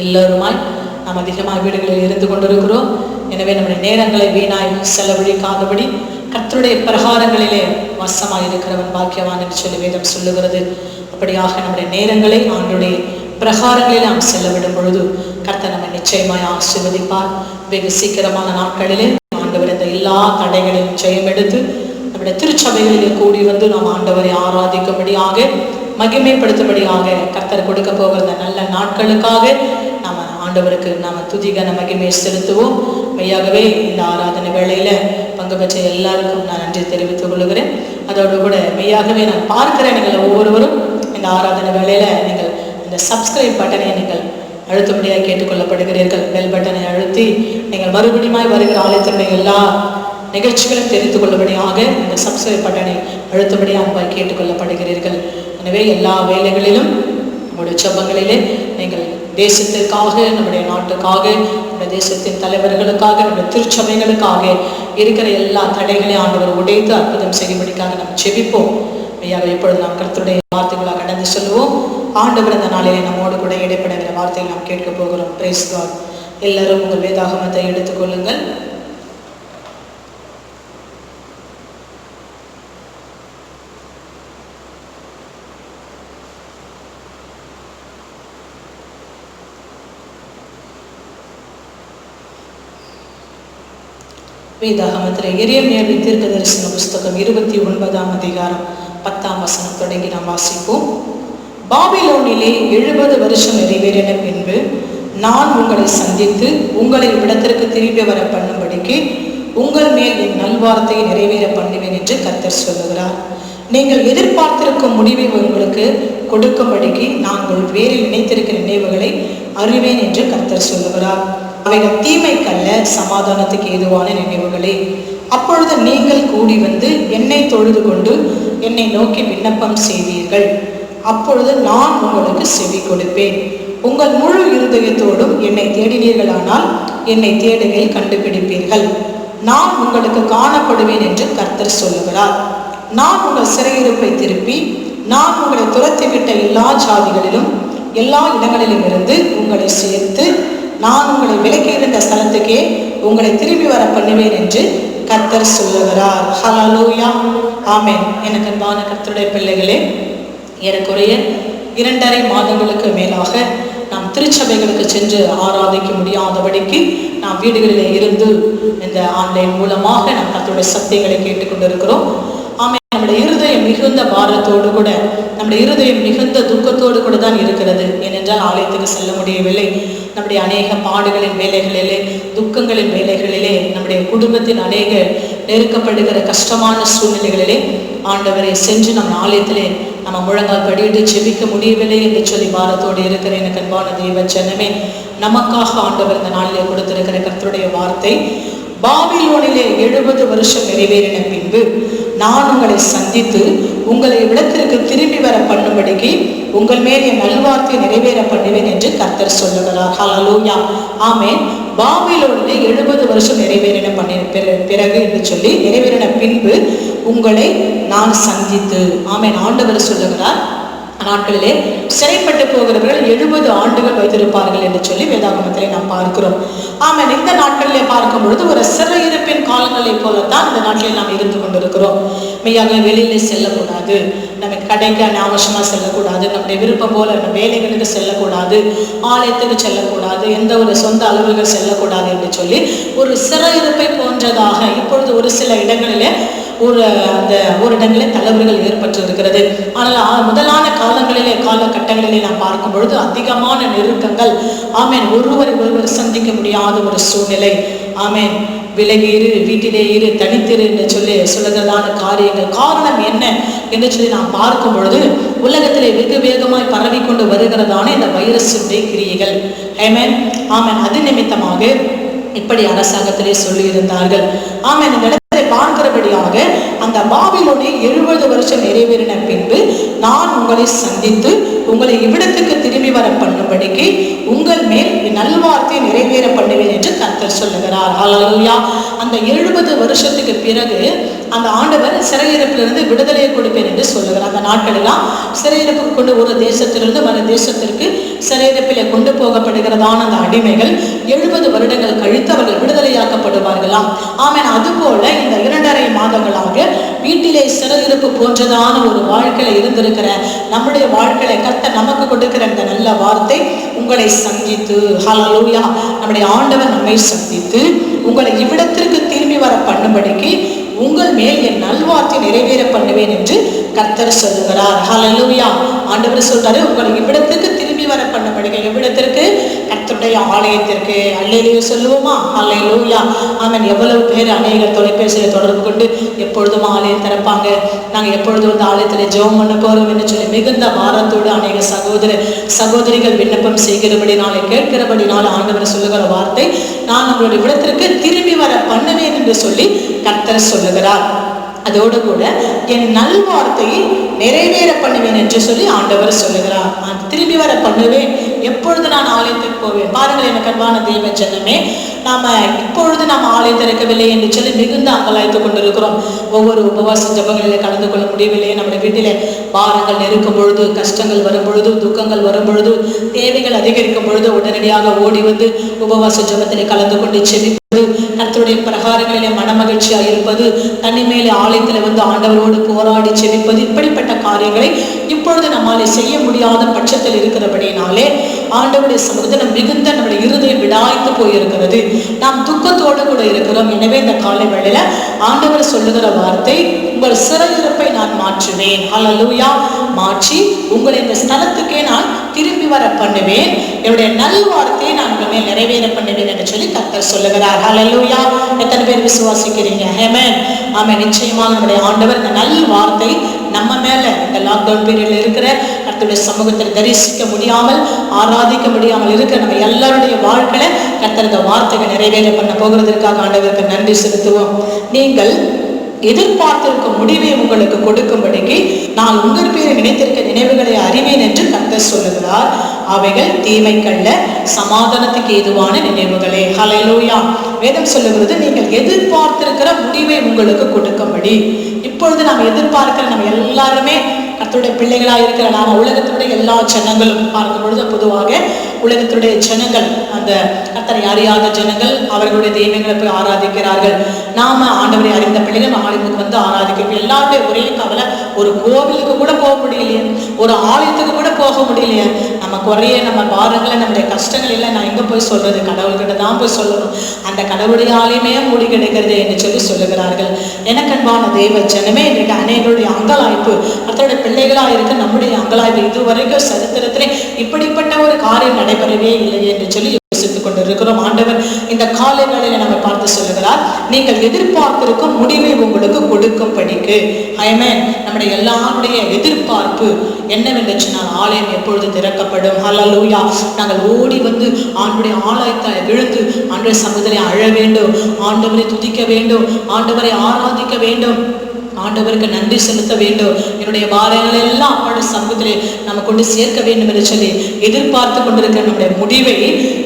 எல்லோருமாய் நாம் அதிகமாக வீடுகளில் இருந்து கொண்டிருக்கிறோம். எனவே நம்முடைய நேரங்களை வீணாய் செலவழிக்காதபடி கர்த்தருடைய பிரகாரங்களிலே வசமாக இருக்கிறவன் பாக்கியவான் என்று சொல்லி வேதம் சொல்லுகிறது. அப்படியாக நம்முடைய நேரங்களை ஆண்டுடைய பிரகாரங்களில் நாம் செல்லவிடும் பொழுது கர்த்தர் நம்மை நிச்சயமாய் ஆசீர்வதிப்பார். வெகு சீக்கிரமான நாட்களிலே ஆண்டவர் இந்த எல்லா தடைகளையும் ஜெயம் எடுத்து நம்முடைய திருச்சபைகளிலே கூடி வந்து நாம் ஆண்டவரை ஆராதிக்கும்படியாக மகிமைப்படுத்தும்படியாக கர்த்தர் கொடுக்க போகிற இந்த நல்ல நாட்களுக்காக நாம் ஆண்டவருக்கு நாம் துதிகன மகிமையை செலுத்துவோம். மெய்யாகவே இந்த ஆராதனை வேளையில பங்கு பெற்ற எல்லாருக்கும் நான் நன்றி தெரிவித்துக் கொள்கிறேன். அதோடு கூட மெய்யாகவே நான் பார்க்கிறேன், நீங்கள் ஒவ்வொருவரும் இந்த ஆராதனை வேளையில நீங்கள் இந்த சப்ஸ்கிரைப் பட்டனை நீங்கள் அழுத்தும்படியாக கேட்டுக்கொள்ளப்படுகிறீர்கள். பெல் பட்டனை அழுத்தி நீங்கள் மறுபடியும் வருகிற ஆலயத்தினுடைய எல்லா நிகழ்ச்சிகளும் தெரிந்து கொள்ளும்படியாக இந்த சப்ஸ்கிரைப் பட்டனை அழுத்தும்படியாக கேட்டுக்கொள்ளப்படுகிறீர்கள். எனவே எல்லா வேலைகளிலும் நம்முடைய ஜெபங்களிலே நீங்கள் தேசத்திற்காக, நம்முடைய நாட்டுக்காக, நம்முடைய தேசத்தின் தலைவர்களுக்காக, நம்முடைய திருச்சபைகளுக்காக இருக்கிற எல்லா தடைகளையும் ஆண்டவர் உடைத்து அற்புதம் செய்யும்படிக்காக நாம் ஜெபிப்போம். ஐயாவை இப்பொழுது நாம் கர்த்தருடைய வார்த்தைகளாக கடந்து செல்வோம். ஆண்டவர் இந்த நாளிலே நம்மோடு கூட இடைப்படுகிற வார்த்தையை நாம் கேட்க போகிறோம். Praise God. எல்லாரும் உங்கள் வேதாகமத்தை எடுத்துக்கொள்ளுங்கள். வேதாகமத்தில் எரேமியாவின் தீர்க்கதரிசன புஸ்தகம் 29ஆம் அதிகாரம் 10ஆம் வசனம் தொடங்கி நாம் வாசிப்போம். பாபிலோனிலே 70 வருஷம் நிறைவேறின பின்பு நான் உங்களை சந்தித்து உங்களை இவ்விடத்திற்கு திரும்பி வர பண்ணும்படிக்கு உங்கள் மேல் என் நல்வார்த்தையை நிறைவேற பண்ணுவேன் என்று கர்த்தர் சொல்லுகிறார். நீங்கள் எதிர்பார்த்திருக்கும் முடிவை உங்களுக்கு கொடுக்கும்படிக்கு நாங்கள் வேறில் நினைத்திருக்கிற நினைவுகளை அறிவேன் என்று கர்த்தர் சொல்லுகிறார். அவைகள் தீமைக்கல்ல, சமாதானத்துக்கு ஏதுவான நினைவுகளே. அப்பொழுது நீங்கள் கூடி வந்து என்னை தொழுது கொண்டு என்னை நோக்கி விண்ணப்பம் செய்வீர்கள். அப்பொழுது நான் உங்களுக்கு செவி கொடுப்பேன். உங்கள் முழு இருதயத்தோடும் என்னை தேடினீர்களானால் என்னை தேடுகையில் கண்டுபிடிப்பீர்கள். நான் உங்களுக்கு காணப்படுவேன் என்று கர்த்தர் சொல்லுகிறார். நான் உங்கள் சிறையிருப்பை திருப்பி நான் உங்களை துரத்திவிட்ட எல்லா ஜாதிகளிலும் எல்லா இடங்களிலும் இருந்து உங்களை சேர்த்து நான் உங்களை விலக்கி இருந்த ஸ்தலத்துக்கே உங்களை திரும்பி வர பண்ணுவேன் என்று கர்த்தர் சொல்லுகிறார். ஹல்லேலூயா, ஆமென். எனக்கு அன்பான கர்த்தருடைய பிள்ளைகளே, ஏறக்குறைய 2.5 மாதங்களுக்கு மேலாக நாம் திருச்சபைகளுக்கு சென்று ஆராதிக்க முடியாதபடிக்கு நாம் வீடுகளிலே இருந்து இந்த ஆன்லைன் மூலமாக நாம் கர்த்தருடைய சத்தியங்களை கேட்டுக்கொண்டிருக்கிறோம். ஆமென். நம்முடைய இருதயம் மிகுந்த பாரத்தோடு கூட, நம்முடைய இருதயம் மிகுந்த துக்கத்தோடு கூட தான் இருக்கிறது. ஏனென்றால் ஆலயத்துக்கு செல்ல முடியவில்லை. நம்முடைய அநேக பாடுகளின் வேலைகளிலே, துக்கங்களின் வேலைகளிலே, நம்முடைய குடும்பத்தின் அநேக நெருக்கப்படுகிற கஷ்டமான சூழ்நிலைகளிலே ஆண்டவரை சென்று நம்ம ஆலயத்திலே நம்ம முழங்கால் படியிட்டு ஜெபிக்க முடியவில்லை என்று சொல்லி பாரத்தோடு இருக்கிற எனக்கு அன்பான தெய்வ ஜனமே, நமக்காக ஆண்டவர் இந்த நாளிலே கொடுத்திருக்கிற கர்த்தருடைய வார்த்தை, பாபிலோனிலே 70 வருஷம் நிறைவேறின பின்பு நான் உங்களை சந்தித்து உங்களை இடத்திற்கு திரும்பி வர பண்ணும்படிக்கு உங்கள் மேல் என் நல்வார்த்தை நிறைவேற பண்ணுவேன் என்று கர்த்தர் சொல்லுகிறார். ஹல்லேலூயா, ஆமென். பாபிலோனிலே 70 வருஷம் நிறைவேறின பிறகு என்று சொல்லி நிறைவேறின பின்பு உங்களை நான் சந்தித்து, ஆமென். ஆண்டவர் சொல்லுகிறார், நாட்களிலே சிறைப்பட்டு போகிறவர்கள் 70 ஆண்டுகள் வைத்திருப்பார்கள் என்று சொல்லி வேதாகமத்திலே நாம் பார்க்கிறோம். ஆமாம், இந்த நாட்களிலே பார்க்கும் பொழுது ஒரு சிறையிருப்பின் காலங்களை போலத்தான் இந்த நாட்டிலே நாம் இருந்து கொண்டிருக்கிறோம். மெய்யாக வெளியிலே செல்லக்கூடாது, நம்ம கடைக்கு அனாவசியமாக செல்லக்கூடாது, நம்முடைய விருப்பம் போல நம்ம வேலைகளுக்கு செல்லக்கூடாது, ஆலயத்துக்கு செல்லக்கூடாது, எந்த ஒரு சொந்த அலுவல்கள் செல்லக்கூடாது என்று சொல்லி ஒரு சிறையிருப்பை போன்றதாக இப்பொழுது ஒரு சில இடங்களிலே ஓரிடங்களில் தலைவர்கள் ஏற்பட்டு இருக்கிறது. ஆனால் முதலான காலகட்டங்களிலே நாம் பார்க்கும் பொழுது அதிகமான நெருக்கங்கள், ஆமேன். ஒருவர் சந்திக்க முடியாத ஒரு சூழ்நிலை, ஆமேன். விலகி இரு, வீட்டிலே இரு, தனித்திரு என்று சொல்லி சொல்லுகிறதான காரியங்கள். காரணம் என்ன என்று சொல்லி நாம் பார்க்கும் பொழுது உலகத்திலே வெகு வேகமாய் பரவி கொண்டு வருகிறதான இந்த வைரஸுடைய கிரியைகள், ஆமேன், ஆமேன். அது நிமித்தமாக இப்படி அரசாங்கத்திலே சொல்லி இருந்தார்கள். ஆமேன். இந்த பார்க்கிறபடியாக அந்த பாபிலோனே 70 வருஷம் நிறைவேறின பின்பு நான் உங்களை சந்தித்து உங்களை இவ்விடத்துக்கு திரும்பி வர பண்ணும்படிக்கு உங்கள் மேல் நல்வார்த்தை நிறைவேற பண்ணுவேன் என்று கர்த்தர் சொல்லுகிறார். ஹல்லேலூயா. அந்த 70 வருஷத்துக்கு பிறகு அந்த ஆண்டவர் சிறையிருப்பிலிருந்து விடுதலையை கொடுப்பேன் என்று சொல்லுகிறார். அந்த நாட்களெல்லாம் சிறையிருப்புக்கு கொண்டு ஒரு தேசத்திலிருந்து மறு தேசத்திற்கு சிறையிருப்பிலே கொண்டு போகப்படுகிறதான அந்த அடிமைகள் 70 வருடங்கள் கழித்து அவர்கள் விடுதலையாக்கப்படுவார்களாம். ஆமென். அதுபோல இந்த 2.5 மாதங்களாக வீட்டிலே சிறையிருப்பு போன்றதான ஒரு வாழ்க்கையில இருந்திருக்கிற நம்முடைய வாழ்க்கையில கர்த்தர் நமக்கு கொடுக்கிற இந்த நல்ல வார்த்தை உங்களை சந்தித்து, ஹல்லேலூயா, நம்முடைய ஆண்டவர் நம்மை சந்தித்து உங்களை இவ்விடத்திற்கு திரும்பி வர பண்ணும்படிக்கு உங்கள் மேல் என் நல்வார்த்தை நிறைவேற பண்ணுவேன் என்று கர்த்தர் சொல்லுகிறார். ஹல்லேலூயா. ஆண்டவர் சொல்றாரு, உங்களை இவ்விடத்திற்கு திரும்பி வர பண்ணும்படிக்கு. எவ்விடத்திற்கு? கர்த்தருடைய ஆலயத்திற்கு. அல்லேலூயா சொல்லுவோமா? ஹல்லேலூயா. ஆமென். எவ்வளவு பேர் அநேகர் தொலைபேசியில் தொடர்பு கொண்டு எப்பொழுதும் ஆலயம் திறப்பாங்க, நாங்கள் எப்பொழுதும் வந்து ஆலயத்தில் ஜெபம் பண்ண போறோம் என்று சொல்லி மிகுந்த பாரத்தோடு அநேக சகோதரிகள் விண்ணப்பம் செய்கிறபடினாலே, கேட்கிறபடினால ஆண்டவர் சொல்லுகிற வார்த்தை, நான் உங்களுடைய விடத்திற்கு திரும்பி வர பண்ணுவேன் என்று சொல்லி கர்த்தர் சொல்லுகிறார். அதோடு கூட என் நல்வார்த்தையை நிறைவேற பண்ணுவேன் என்று சொல்லி ஆண்டவர் சொல்லுகிறார். நான் திரும்பி வர பண்ணுவேன். எப்பொழுது நான் ஆலயத்திற்கு போவேன்? பாருங்கள் எனக்கு அன்பான தேவ ஜனமே, இப்பொழுது நாம் ஆலயம் திறக்கவில்லை என்று சொல்லி மிகுந்த அங்கலாய்த்து கொண்டிருக்கிறோம். ஒவ்வொரு உபவாச ஜபங்களிலே கலந்து கொள்ள முடியவில்லையே, நம்முடைய வீட்டிலே பாரங்கள் நெருக்கும் பொழுது, கஷ்டங்கள் வரும் பொழுது, துக்கங்கள் வரும் பொழுது, தேவைகள் அதிகரிக்கும் பொழுது உடனடியாக ஓடி வந்து உபவாச ஜபத்திலே கலந்து கொண்டு செவிப்பது, கர்த்தருடைய பிரகாரங்களிலே மனமகிழ்ச்சியாக இருப்பது, தனிமேலே ஆலயத்தில் வந்து ஆண்டவரோடு போராடி செவிப்பது, இப்படிப்பட்ட காரியங்களை இப்பொழுது நம்மாலே செய்ய முடியாத பட்சத்தில் இருக்கிறபடினாலே ஆண்டவருடைய சமூகத்தில் மிகுந்த நம்முடைய இருதயம் விடாய்த்து போயிருக்கிறது. நாம் துக்கத்தோடு கூட இருக்கிறோம். எனவே இந்த காலை வேளையில ஆண்டவர் சொல்லுகிற வார்த்தை, உங்கள் சிறையிருப்பை நான் மாற்றுவேன். ஹல்லேலூயா. மாற்றி உங்களை இந்த ஸ்தலத்துக்கே நான் திரும்பி வர பண்ணுவேன். என்னுடைய நல்வார்த்தையை நான் உங்கள் மேல் நிறைவேற பண்ணுவேன் என்று சொல்லி கர்த்தர் சொல்லுகிறார். ஹல்லேலூயா. எத்தனை பேர் விசுவாசிக்கிறீங்க? ஆமென். ஆமென். நிச்சயமாக நம்முடைய ஆண்டவர் இந்த நல் வார்த்தை நம்ம மேல இந்த லாக்டவுன் பீரியட்ல இருக்கிற கர்த்தருடைய சமூகத்தில் தரிசிக்க முடியாமல், ஆராதிக்க முடியாமல் இருக்கிற நம்ம எல்லாருடைய வாழ்க்கையில கர்த்தர் இந்த வார்த்தைகள் நிறைவேற பண்ண போகிறதற்காக ஆண்டவருக்கு நன்றி செலுத்துவோம். நீங்கள் எதிர்பார்த்திருக்கும் முடிவை உங்களுக்கு கொடுக்கும்படிக்கு நான் உங்கள் பேரை நினைத்திருக்க நினைவுகளை அறிவேன் என்று கர்த்தர் சொல்லுகிறார். அவைகள் தீமைக்கல்ல, சமாதானத்துக்கு ஏதுவான நினைவுகளே. ஹல்லேலூயா. வேதம் சொல்லுகிறது, நீங்கள் எதிர்பார்த்திருக்கிற முடிவை உங்களுக்கு கொடுக்கும்படி. இப்பொழுது நாம் எதிர்பார்க்கிற நம்ம எல்லாருமே கர்த்தருடைய பிள்ளைகளாக இருக்கிற நாம உலகத்துடைய எல்லா ஜனங்களும் பார்க்கும் பொழுது பொதுவாக உலகத்துடைய ஜனங்கள், அந்த கர்த்தரை அறியாத ஜனங்கள் அவர்களுடைய தெய்வங்களை போய் ஆராதிக்கிறார்கள். நாம ஆண்டவரை அறிந்த பிள்ளைகள் ஆலயத்துக்கு வந்து ஆராதிக்கிறோம். எல்லாருடைய ஒரே கவலை, ஒரு கோவிலுக்கு கூட போக முடியலையே, ஒரு ஆலயத்துக்கு கூட போக முடியலையே, நம்ம குறைய நம்ம பாரங்களை நம்முடைய கஷ்டங்கள் இல்லை நான் எங்க போய் சொல்றது? கடவுள்கிட்ட தான் போய் சொல்லணும். அந்த கடவுளுடைய ஆலயமே மூடி கிடைக்கிறது என்று சொல்லி சொல்லுகிறார்கள். எனக்கு அன்பான தேவ ஜனமே, இன்றைக்கு அநேகருடைய அங்கலாய்ப்பு, கர்த்தருடைய பிள்ளைகளா இருக்க நம்முடைய அங்கலாய்ப்பு இதுவரைக்கும் சரித்திரத்திலே இப்படிப்பட்ட ஒரு காரியம் நடைபெறவே இல்லை என்று சொல்லி யோசித்துக் கொண்டிருக்கிறோம். ஆண்டவர் இந்த காலை வேளையில நம்ம பார்த்து சொல்லுகிறார், நீங்கள் எதிர்பார்த்திருக்கும் முடிவை உங்களுக்கு கொடுக்கும்படிக்கு. ஆமென். நம்முடைய எல்லாருடைய எதிர்பார்ப்பு என்னவென்று சொன்னால், ஆலயம் எப்பொழுது திறக்கப்படும்? ஹல்லேலூயா. நாங்கள் ஓடி வந்து ஆண்டவருடைய ஆலயத்தை விழுந்து ஆண்டவருடைய சமூகத்திலே அழ வேண்டும், ஆண்டவரை துதிக்க வேண்டும், ஆண்டவரை ஆராதிக்க வேண்டும், ஆண்டவருக்கு நன்றி செலுத்த வேண்டும், என்னுடைய பாரங்களை எல்லாம் அவருடைய சமூகத்திலே நம்ம கொண்டு சேர்க்க வேண்டும் என்று சொல்லி எதிர்பார்த்து கொண்டிருக்கிற நம்முடைய முடிவை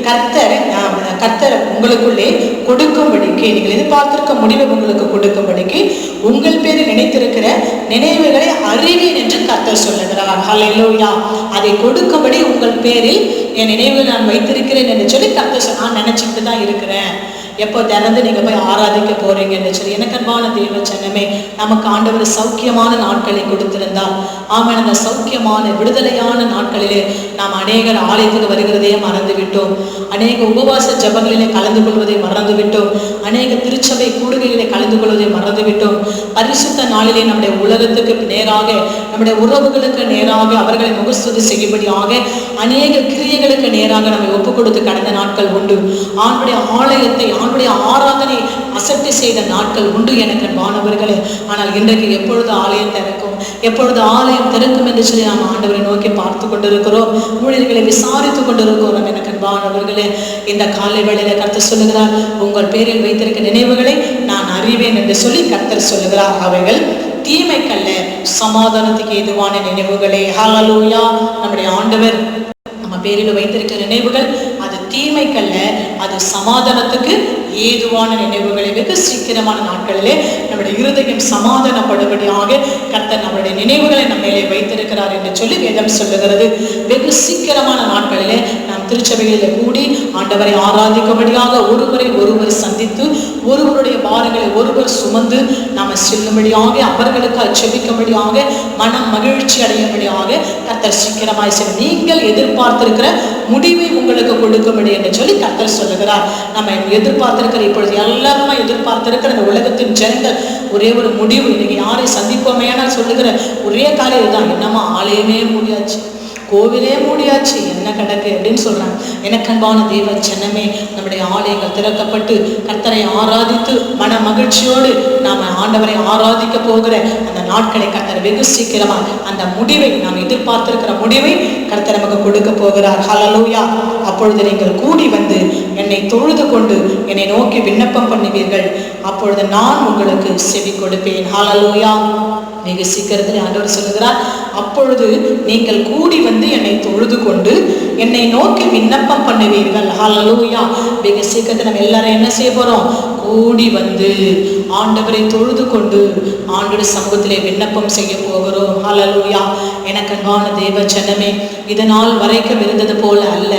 கர்த்தர் உங்களுக்குள்ளே கொடுக்கும்படிக்கு, நீங்கள் எதிர்பார்த்திருக்க முடிவை உங்களுக்கு கொடுக்கும்படிக்கு உங்கள் பேரில் நினைத்திருக்கிற நினைவுகளை அறிவேன் என்று கர்த்தர் சொல்லுகிறார். ஹல்லேலூயா. அதை கொடுக்கும்படி உங்கள் பேரில் என் நினைவுகள் நான் வைத்திருக்கிறேன் என்று சொல்லி கர்த்தர் நான் நினைச்சுட்டு தான் இருக்கிறேன். எப்போ திறந்து நீங்க போய் ஆராதிக்க போறீங்கன்னு சொல்லி. எனக்கு அன்பான தேவ ஜனமே, நமக்கு ஆண்டவர் சௌக்கியமான நாட்களை கொடுத்திருந்தார். ஆமாம், அந்த சௌக்கியமான விடுதலையான நாட்களிலே நாம் அநேகர் ஆலயத்துக்கு வருகிறதையே மறந்துவிட்டோம், அநேக உபவாச ஜபங்களிலே கலந்து கொள்வதை மறந்துவிட்டோம், அநேக திருச்சபை கூடுகைகளிலே கலந்து கொள்வதை மறந்துவிட்டோம். பரிசுத்த நாளிலே நம்முடைய உலகத்துக்கு நேராக, நம்முடைய உறவுகளுக்கு நேராக அவர்களை முகஸ்துதி செய்யும்படியாக அநேக கிரியைகளுக்கு நேராக நம்மை ஒப்புக் கொடுத்து கடந்த நாட்கள் உண்டு. ஆண்டுடைய ஆலயத்தை, ஆண்டுடைய ஆராதனை அசட்டை செய்த நாட்கள் உண்டு எனக்கு அன்பானவர்களே. ஆனால் இன்றைக்கு எப்பொழுது ஆலயம் திறக்கும், எப்பொழுது ஆலயம் திறக்கும் என்று சொல்லி நாம் ஆண்டவரை நோக்கி பார்த்து கொண்டிருக்கிறோம், ஊழியர்களை விசாரித்துக் கொண்டிருக்கிறோம். எனக்கு அன்பானவர்களே, இந்த காலை வேளையில கர்த்தர் சொல்லுகிறார், உங்கள் பேரில் வைத்திருக்க நினைவுகளை நான் அறிவேன் என்று சொல்லி கர்த்தர் சொல்லுகிறார். அவைகள் தீமைக்கல்ல, சமாதானத்துக்கு ஏதுவான நினைவுகளே. ஹல்லேலூயா. நம்முடைய ஆண்டவர் நம்ம பேரில் வைத்திருக்கிற நினைவுகள் அது தீமைக்கல்ல, அது சமாதானத்துக்கு ஏதுவான நினைவுகளை வெகு சீக்கிரமான நாட்களிலே நம்முடைய இருதயம் சமாதானப்படும்படியாக கர்த்தர் நம்முடைய நினைவுகளை நம்ம மேலே வைத்திருக்கிறார் என்று சொல்லி வேதம் சொல்லுகிறது. வெகு சீக்கிரமான நாட்களிலே நாம் திருச்சபைகளில் கூடி ஆண்டவரை ஆராதிக்கும்படியாக ஒருவரை ஒருவர் சந்தித்து ஒருவருடைய பாரங்களை ஒருவர் சுமந்து நாம் செல்லும்படியாக அவர்களுக்காக செபிக்கும்படியாக மனம் மகிழ்ச்சி அடையும்படியாக கர்த்தர் சீக்கிரமாய் நீங்கள் எதிர்பார்த்திருக்கிற முடிவை உங்களுக்கு கொடுக்கும்படி என்று சொல்லி கர்த்தர் சொல்லுகிறார். நம்ம எதிர்பார்த்திருக்கிற இப்பொழுது எல்லாருமே எதிர்பார்த்திருக்கிற இந்த உலகத்தின் ஜனங்கள் ஒரே ஒரு முடிவு, இன்னைக்கு யாரை சந்திப்போமையான சொல்லுகிற ஒரே காரியம் தான், என்னமா ஆலயமே முடியாச்சு, கோவிலே மூடியாச்சு, என்ன கிடக்கு அப்படின்னு சொல்றாங்க. எனக்கு அன்பான தேவ ஜனமே, நம்முடைய ஆலயங்கள் திறக்கப்பட்டு கர்த்தரை ஆராதித்து மன மகிழ்ச்சியோடு நாம ஆண்டவரை ஆராதிக்க போகிற அந்த நாட்களை கர்த்தர் வெகு சீக்கிரமா அந்த முடிவை நாம் எதிர்பார்த்திருக்கிற முடிவை கர்த்தர் நமக்கு கொடுக்க போகிறார். ஹல்லேலூயா. அப்பொழுது நீங்கள் கூடி வந்து என்னை தொழுது கொண்டு என்னை நோக்கி விண்ணப்பம் பண்ணுவீர்கள், அப்பொழுது நான் உங்களுக்கு செவி கொடுப்பேன். ஹல்லேலூயா. மிக சீக்கிரத்தில் ஆண்டவர் சொல்லுகிறார், அப்பொழுது நீங்கள் கூடி வந்து என்னை தொழுது கொண்டு என்னை நோக்கி விண்ணப்பம் பண்ணுவீர்கள். ஹல்லேலூயா. மிக சீக்கிரத்தில் நம்ம எல்லாரும் என்ன செய்ய போறோம்? கூடி வந்து ஆண்டவரை தொழுது கொண்டு ஆண்டவர் சமூகத்திலே விண்ணப்பம் செய்ய போகிறோம். ஹல்லேலூயா. எனக்கு அன்பான தேவ ஜனமே, இதனால் வரைக்கும் இருந்தது போல அல்ல,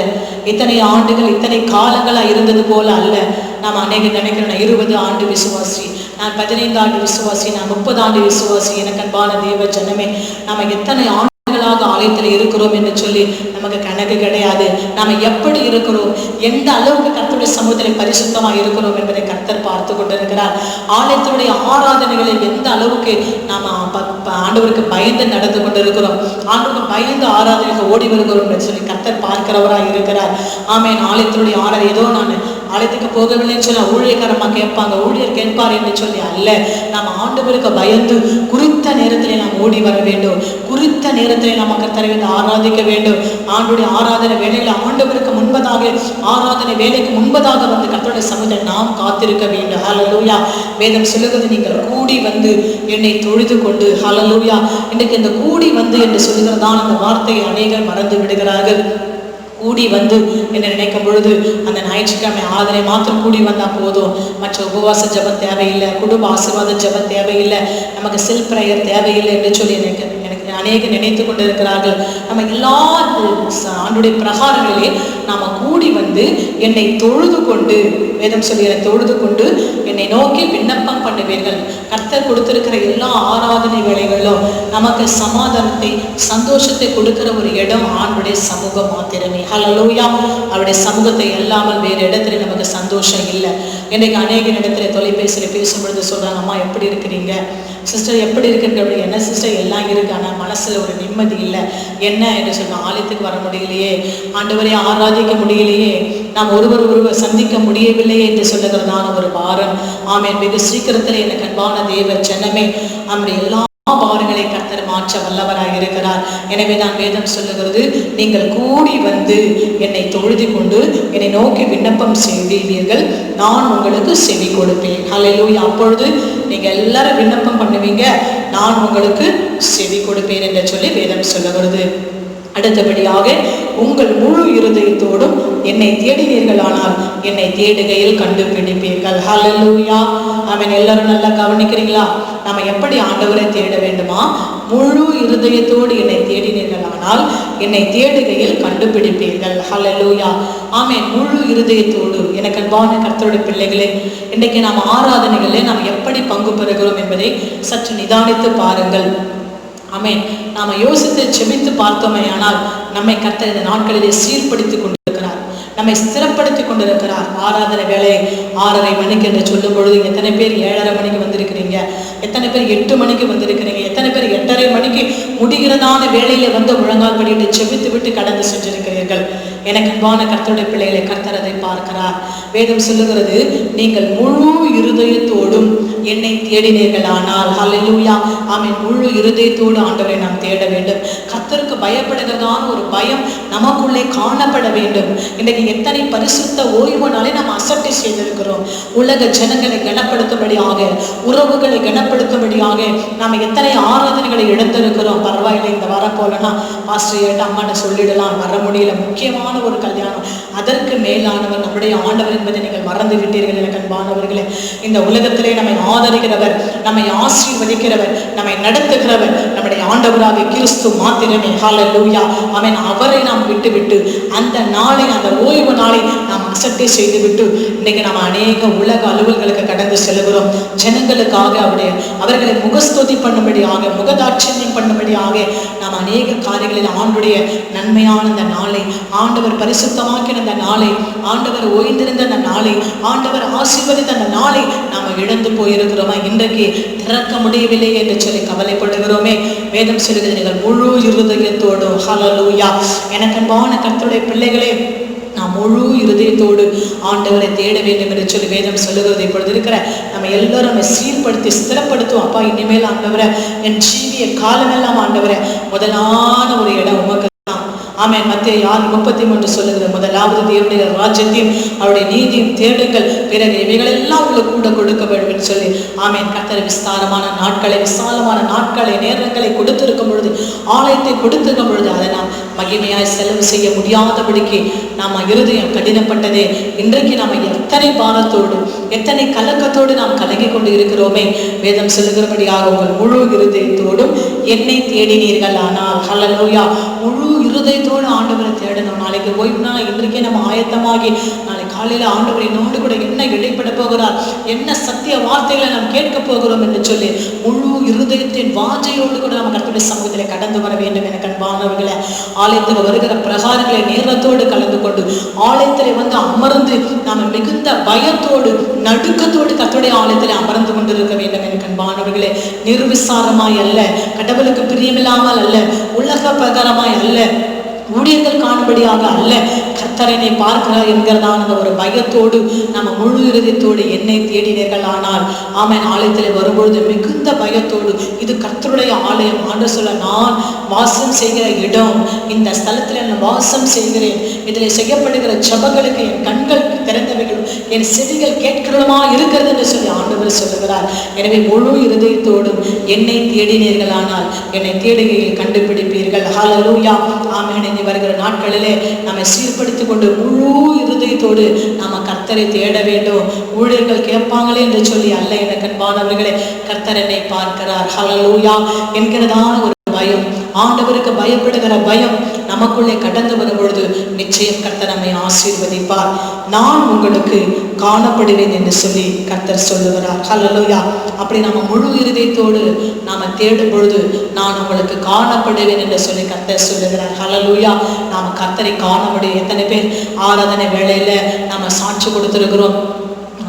இத்தனை ஆண்டுகள் இத்தனை காலங்களா இருந்தது போல அல்ல. நாம் அநேக நினைக்கிறோம், 20 ஆண்டு விசுவாசி, நான் 15 ஆண்டு விசுவாசி, நான் 30 ஆண்டு விசுவாசி. எனக்கு அன்பான தேவ ஜனமே, நாம எத்தனை ஆண்டுகளாக ஆலயத்தில் இருக்கிறோம் என்று சொல்லி நமக்கு கணக்கு கிடையாது. நாம எப்படி இருக்கிறோம், எந்த அளவுக்கு கர்த்தருடைய சமூகத்தில் பரிசுத்தமாக இருக்கிறோம் என்பதை கர்த்தர் பார்த்து கொண்டிருக்கிறார். ஆலயத்தினுடைய ஆராதனைகளில் எந்த அளவுக்கு நாம ஆண்டவருக்கு பயந்து நடந்து கொண்டிருக்கிறோம், ஆண்டவருக்கு பயந்து ஆராதனைக்கு ஓடி வருகிறோம் என்று சொல்லி கர்த்தர் பார்க்கிறவராக இருக்கிறார். ஆமேன். ஆலயத்தினுடைய ஆராதனை ஏதோ நான் ஆலயத்துக்கு போகவில்லைன்னு சொல்லி ஊழியக்காரமா கேட்பாங்க, ஊழியர் கேட்பார் என்று சொல்லி அல்ல. நாம் ஆண்டவருக்கு பயந்து குறித்த நேரத்திலே நாம் ஓடி வர வேண்டும், குறித்த நேரத்திலே நாம் கர்த்தரை ஆராதிக்க வேண்டும். ஆண்டுடைய ஆராதனை வேலையில் ஆண்டவருக்கு முன்பதாக, ஆராதனை வேலைக்கு முன்பதாக வந்து கர்த்தருடைய சமூகத்தை நாம் காத்திருக்க வேண்டும். ஹல்லேலூயா. வேதம் சொல்லுகிறது, நீங்கள் கூடி வந்து என்னை தொழுது கொண்டு. ஹல்லேலூயா. இன்றைக்கு இந்த கூடி வந்து என்று சொல்லுகிறதான அந்த வார்த்தையை அநேகர் மறந்து விடுகிறார்கள். கூடி வந்து என்று நினைக்கும் பொழுது அந்த ஞாயிற்றுக்கிழமை ஆராதனை மாத்திரம் கூடி வந்தால் போதும், மற்ற உபவாச ஜபம் தேவையில்லை, குடும்ப ஆசீர்வாத ஜபம் தேவையில்லை, நமக்கு செல்ஃப் ப்ரேயர் தேவையில்லை என்று சொல்லி எனக்கு அநேக நினைத்து கொண்டு இருக்கிறார்கள். நம்ம எல்லா ஆண்டுடைய பிரகாரங்களிலே நாம கூடி வந்து என்னை தொழுது கொண்டு, வேதம் சொல்லி என்னை தொழுது கொண்டு என்னை நோக்கி விண்ணப்பம் பண்ணுவீர்கள். கர்த்தர் கொடுத்திருக்கிற எல்லா ஆராதனை வேலைகளும் நமக்கு சமாதானத்தை சந்தோஷத்தை கொடுக்கிற ஒரு இடம் ஆண்டுடைய சமூகம் மாத்திரமே. ஹல்லேலூயா. அவருடைய சமூகத்தை இல்லாமல் வேறு இடத்துல நமக்கு சந்தோஷம் இல்லை. இன்றைக்கு அநேக இடத்துல தொலைபேசியில் பேசும்பொழுது சொல்றாங்க, அம்மா எப்படி இருக்கிறீங்க சிஸ்டர், எப்படி இருக்கிற? என்ன சிஸ்டர், எல்லாம் இருக்கு, ஆனால் மனசுல ஒரு நிம்மதி இல்லை. என்ன என்று சொன்ன, ஆலயத்துக்கு வர முடியலையே, ஆண்டவரை ஆராதிக்க முடியலையே, நாம் ஒருவர் சந்திக்க முடியவில்லையே என்று சொல்லுகிறதான ஒரு பாரம். ஆமேன். வெகு சீக்கிரத்தில் எனக்கு அன்பான தேவ ஜனமே, நம்முடைய எல்லா பாரங்களை கர்த்தர் மாற்ற வல்லவராக இருக்கிறார். எனவே தான் வேதம் சொல்லுகிறது, நீங்கள் கூடி வந்து என்னை தொழுது கொண்டு என்னை நோக்கி விண்ணப்பம் செய்வீர்கள், நான் உங்களுக்கு செவி கொடுப்பேன். ஹல்லேலூயா. அப்பொழுது நீங்க எல்லாரும் விண்ணப்பம் பண்ணுவீங்க, நான் உங்களுக்கு செவி கொடுப்பேன் என்று சொல்லி வேதம் சொல்லுகிறது. அடுத்தபடியாக, உங்கள் முழு இருதயத்தோடும் என்னை தேடினீர்களானால் என்னை தேடுகையில் கண்டுபிடிப்பீர்கள். ஹல்லேலூயா. அவன் எல்லாரும் நல்லா கவனிக்கிறீங்களா? நம்ம எப்படி ஆண்டவரை தேட வேண்டுமா? முழு இருதயத்தோடு என்னை தேடினீர்களானால் என்னை தேடுகையில் கண்டுபிடிப்பீர்கள். ஹல்லேலூயா. ஆமென். முழு இருதயத்தோடு. எனக்கு அன்பான கர்த்தருடைய பிள்ளைகளே, இன்றைக்கு நாம் ஆராதனைகளிலே நாம் எப்படி பங்கு பெறுகிறோம் என்பதை சற்று நிதானித்து பாருங்கள். ஆமென். நாம யோசித்து செபித்து பார்த்தோமே ஆனால் நம்மை கர்த்தர் இந்த நாட்களிலே சீர்படுத்தி கொண்டிருக்கிறார், நம்மை ஸ்திரப்படுத்தி கொண்டிருக்கிறார். ஆராதனை வேலை 6:30 மணிக்கு என்று சொல்லும் பொழுது எத்தனை பேர் 7:30 மணிக்கு வந்திருக்கிறீங்க, எத்தனை பேர் 8 மணிக்கு வந்திருக்கிறீங்க, எத்தனை பேர் 8:30 மணிக்கு முடிகிறதான வேலையில வந்து முழங்கால் படிட்டு செபித்து விட்டு கடந்து சென்றிருக்கிறீர்கள். எனக்கு அன்பான கர்த்தருடைய பிள்ளைகளை கர்த்தர் அதை பார்க்கிறார். வேதம் சொல்லுகிறது, நீங்கள் முழு இருதயத்தோடும் என்னை தேடினீர்களானால். ஹல்லேலூயா. ஆமென். முழு இருதயத்தோடு ஆண்டவரை நாம் தேட வேண்டும். கர்த்தருக்கு பயப்படுகிறதான ஒரு பயம் நமக்குள்ளே காணப்பட வேண்டும். இன்றைக்கு எத்தனை பரிசுத்த ஓய்வு நாளை நாம் அசட்டை செய்திருக்கிறோம். உலக ஜனங்களை கனப்படுத்தும்படியாக, உறவுகளை கனப்படுத்தும்படியாக நாம் எத்தனை ஆராதனைகளை இழந்திருக்கிறோம். பரவாயில்லை, இந்த வாரம் போலனா ஆசிரியர்கிட்ட அம்மாட்ட சொல்லிடலாம், வர முடியல, முக்கியமான ஒரு கல்யாணம், அதற்கு மேலானவர் நம்முடைய ஆண்டவர் என்பதை நீங்கள் மறந்து விட்டீர்கள். எனக்கு அன்பானவர்களே, இந்த உலகத்திலே நம்மை ஆதரிக்கிறவர், நம்மை ஆசீர்வதிக்கிறவர், நம்மை நடத்துகிறவர் நம்முடைய ஆண்டவராக கிறிஸ்து மாத்திரமே. ஹல்லேலூயா, ஆமென். அவரை நாம் விட்டுவிட்டு அந்த நாளை, அந்த ஓய்வு நாளை நாம் அசட்டை செய்துவிட்டு இன்னைக்கு நாம் அநேக உலக அலுவல்களுக்கு கடந்து செல்கிறோம். ஜனங்களுக்காக அவர்களை முகஸ்துதி பண்ணும்படியாக, முகதாட்சியம் பண்ணும்படியாக நாம் அநேக காரியங்களில் ஆண்டுடைய நன்மையான அந்த நாளை, ஆண்டவர் பரிசுத்தமாக்கின அந்த நாளை, ஆண்டவர் ஓய்ந்திருந்த அந்த நாளை, ஆண்டவர் ஆசீர்வதித்த அந்த நாளை நாம் இழந்து போயிருக்கிறோமா? இன்றைக்கு திறக்க முடியவில்லை என்று சொல்லி கவலைப்படுகிறோமே. வேதம் சொல்லுகிறது, நீங்கள் முழு இருதயத்தோடு, ஹல்லேலூயா, எனக்கு அன்பான கர்த்தருடைய பிள்ளைகளே, நாம் முழு இருதயத்தோடு ஆண்டவரை தேட வேண்டும் என்று சொல்லி வேதம் சொல்லுகிறது. இப்பொழுது இருக்கிற நம்ம எல்லாரும் நம்ம சீர்படுத்தி ஸ்திரப்படுத்தும். அப்பா, இனிமேல் ஆண்டவரை என் ஜீவிய காலமெல்லாம் ஆண்டவரை முதலான ஒரு இடம் உமக்கு. ஆமென். மத்தேயு 6:33 சொல்லுகிறது, முதலாவது தேவனுடைய ராஜ்யத்தையும் அவருடைய நீதியும் தேடுங்கள், பிறகு இவைகளெல்லாம் உங்களுக்கு கூட கொடுக்க வேண்டும் என்று சொல்லி. ஆமென். கர்த்தர் விசாலமான நாட்களை நேரங்களை கொடுத்திருக்கும் பொழுது, ஆலயத்தை கொடுத்திருக்கும் பொழுது, அதை நாம் மகிமையாய் செலவு செய்ய முடியாதபடிக்கு நாம் இருதயம் கடினப்பட்டதே. இன்றைக்கு நாம் எத்தனை பாரத்தோடு, எத்தனை கலக்கத்தோடு நாம் கலங்கி கொண்டு இருக்கிறோமே. வேதம் சொல்லுகிறபடியாக உங்கள் முழு இருதயத்தோடும் என்னை தேடினீர்கள் ஆனால், ஹல்லேலூயா, முழு இருதயத்தோடு ஆண்டவரை தேடணும். நாளைக்கு ஓய்வு நாள், இன்றைக்கே நம்ம ஆயத்தமாகி நாளை காலையில் ஆண்டவர் என்னோடு கூட என்ன இடைப்பட போகிறார், என்ன சத்திய வார்த்தைகளை நாம் கேட்க போகிறோம் என்று சொல்லி முழு இருதயத்தின் வாஞ்சையோடு கூட நம்ம கர்த்தருடைய சமூகத்தில் கடந்து வர வேண்டும். எனக்கு அன்பானவர்களே, ஆலயத்தில் வருகிற பிரகாரங்களை நேரத்தோடு கலந்து கொண்டு ஆலயத்தில் வந்து அமர்ந்து நாம் மிகுந்த பயத்தோடு நடுக்கத்தோடு கர்த்தருடைய ஆலயத்தில் அமர்ந்து கொண்டிருக்க வேண்டும். எனக்கு அன்பானவர்களே, நிர்விசாரமாய் அல்ல, கடவுளுக்கு பிரியமில்லாமல் அல்ல, உலக பிரகாரமாய் அல்ல, ஊழியர்கள் காணும்படியாக அல்ல, கர்த்தரனை பார்க்கிறார் என்கிறதான ஒரு பயத்தோடு நம்ம முழு இருதயத்தோடு என்னை தேடினீர்கள் ஆனால், ஆமென், ஆலயத்தில் வரும்பொழுது மிகுந்த பயத்தோடு, இது கர்த்தருடைய ஆலயம், ஆண்டு சொல்ல, நான் வாசம் செய்கிற இடம், இந்த ஸ்தலத்தில் நான் வாசம் செய்கிறேன், இதில் செய்யப்படுகிற ஜெபங்களுக்கு என் கண்கள் திறந்தவைகளும் என் செவிகள் கேட்கிறதுமா இருக்கிறது என்று சொல்லி ஆண்டவர் சொல்லுகிறார். எனவே முழு இருதயத்தோடும் என்னை தேடினீர்கள் ஆனால் என்னை தேடுகையில் கண்டுபிடிப்பீர்கள். ஹல்லேலூயா, ஆமென். வருகிற நாட்களிலே நம்மை சீர்படுத்திக் கொண்டு முழு இருதயத்தோடு நாம கர்த்தரை தேட வேண்டும். ஊழியர்கள் கேட்பாங்களே என்று சொல்லி அல்ல, எனக்கு அன்பானவர்களே, கர்த்தர் என்னை பார்க்கிறார், ஹல்லேலூயா என்கிறதான ஒரு பயம், ஆண்டவருக்கு பயப்படுகிற பயம் நமக்குள்ளே கடந்து வரும் பொழுது நிச்சயம் கர்த்தர் நம்மை ஆசீர்வதிப்பார். நான் உங்களுக்கு காணப்படுவேன் என்று சொல்லி கர்த்தர் சொல்லுகிறார். ஹல்லேலூயா. அப்படி நம்ம முழு இருதயத்தோடு நாம தேடும் பொழுது நான் உங்களுக்கு காணப்படுவேன் என்று சொல்லி கர்த்தர் சொல்லுகிறார். ஹல்லேலூயா. நாம கர்த்தரை காண முடியும். எத்தனை பேர் ஆராதனை வேளையில நாம சாட்சி கொடுத்திருக்கிறோம்,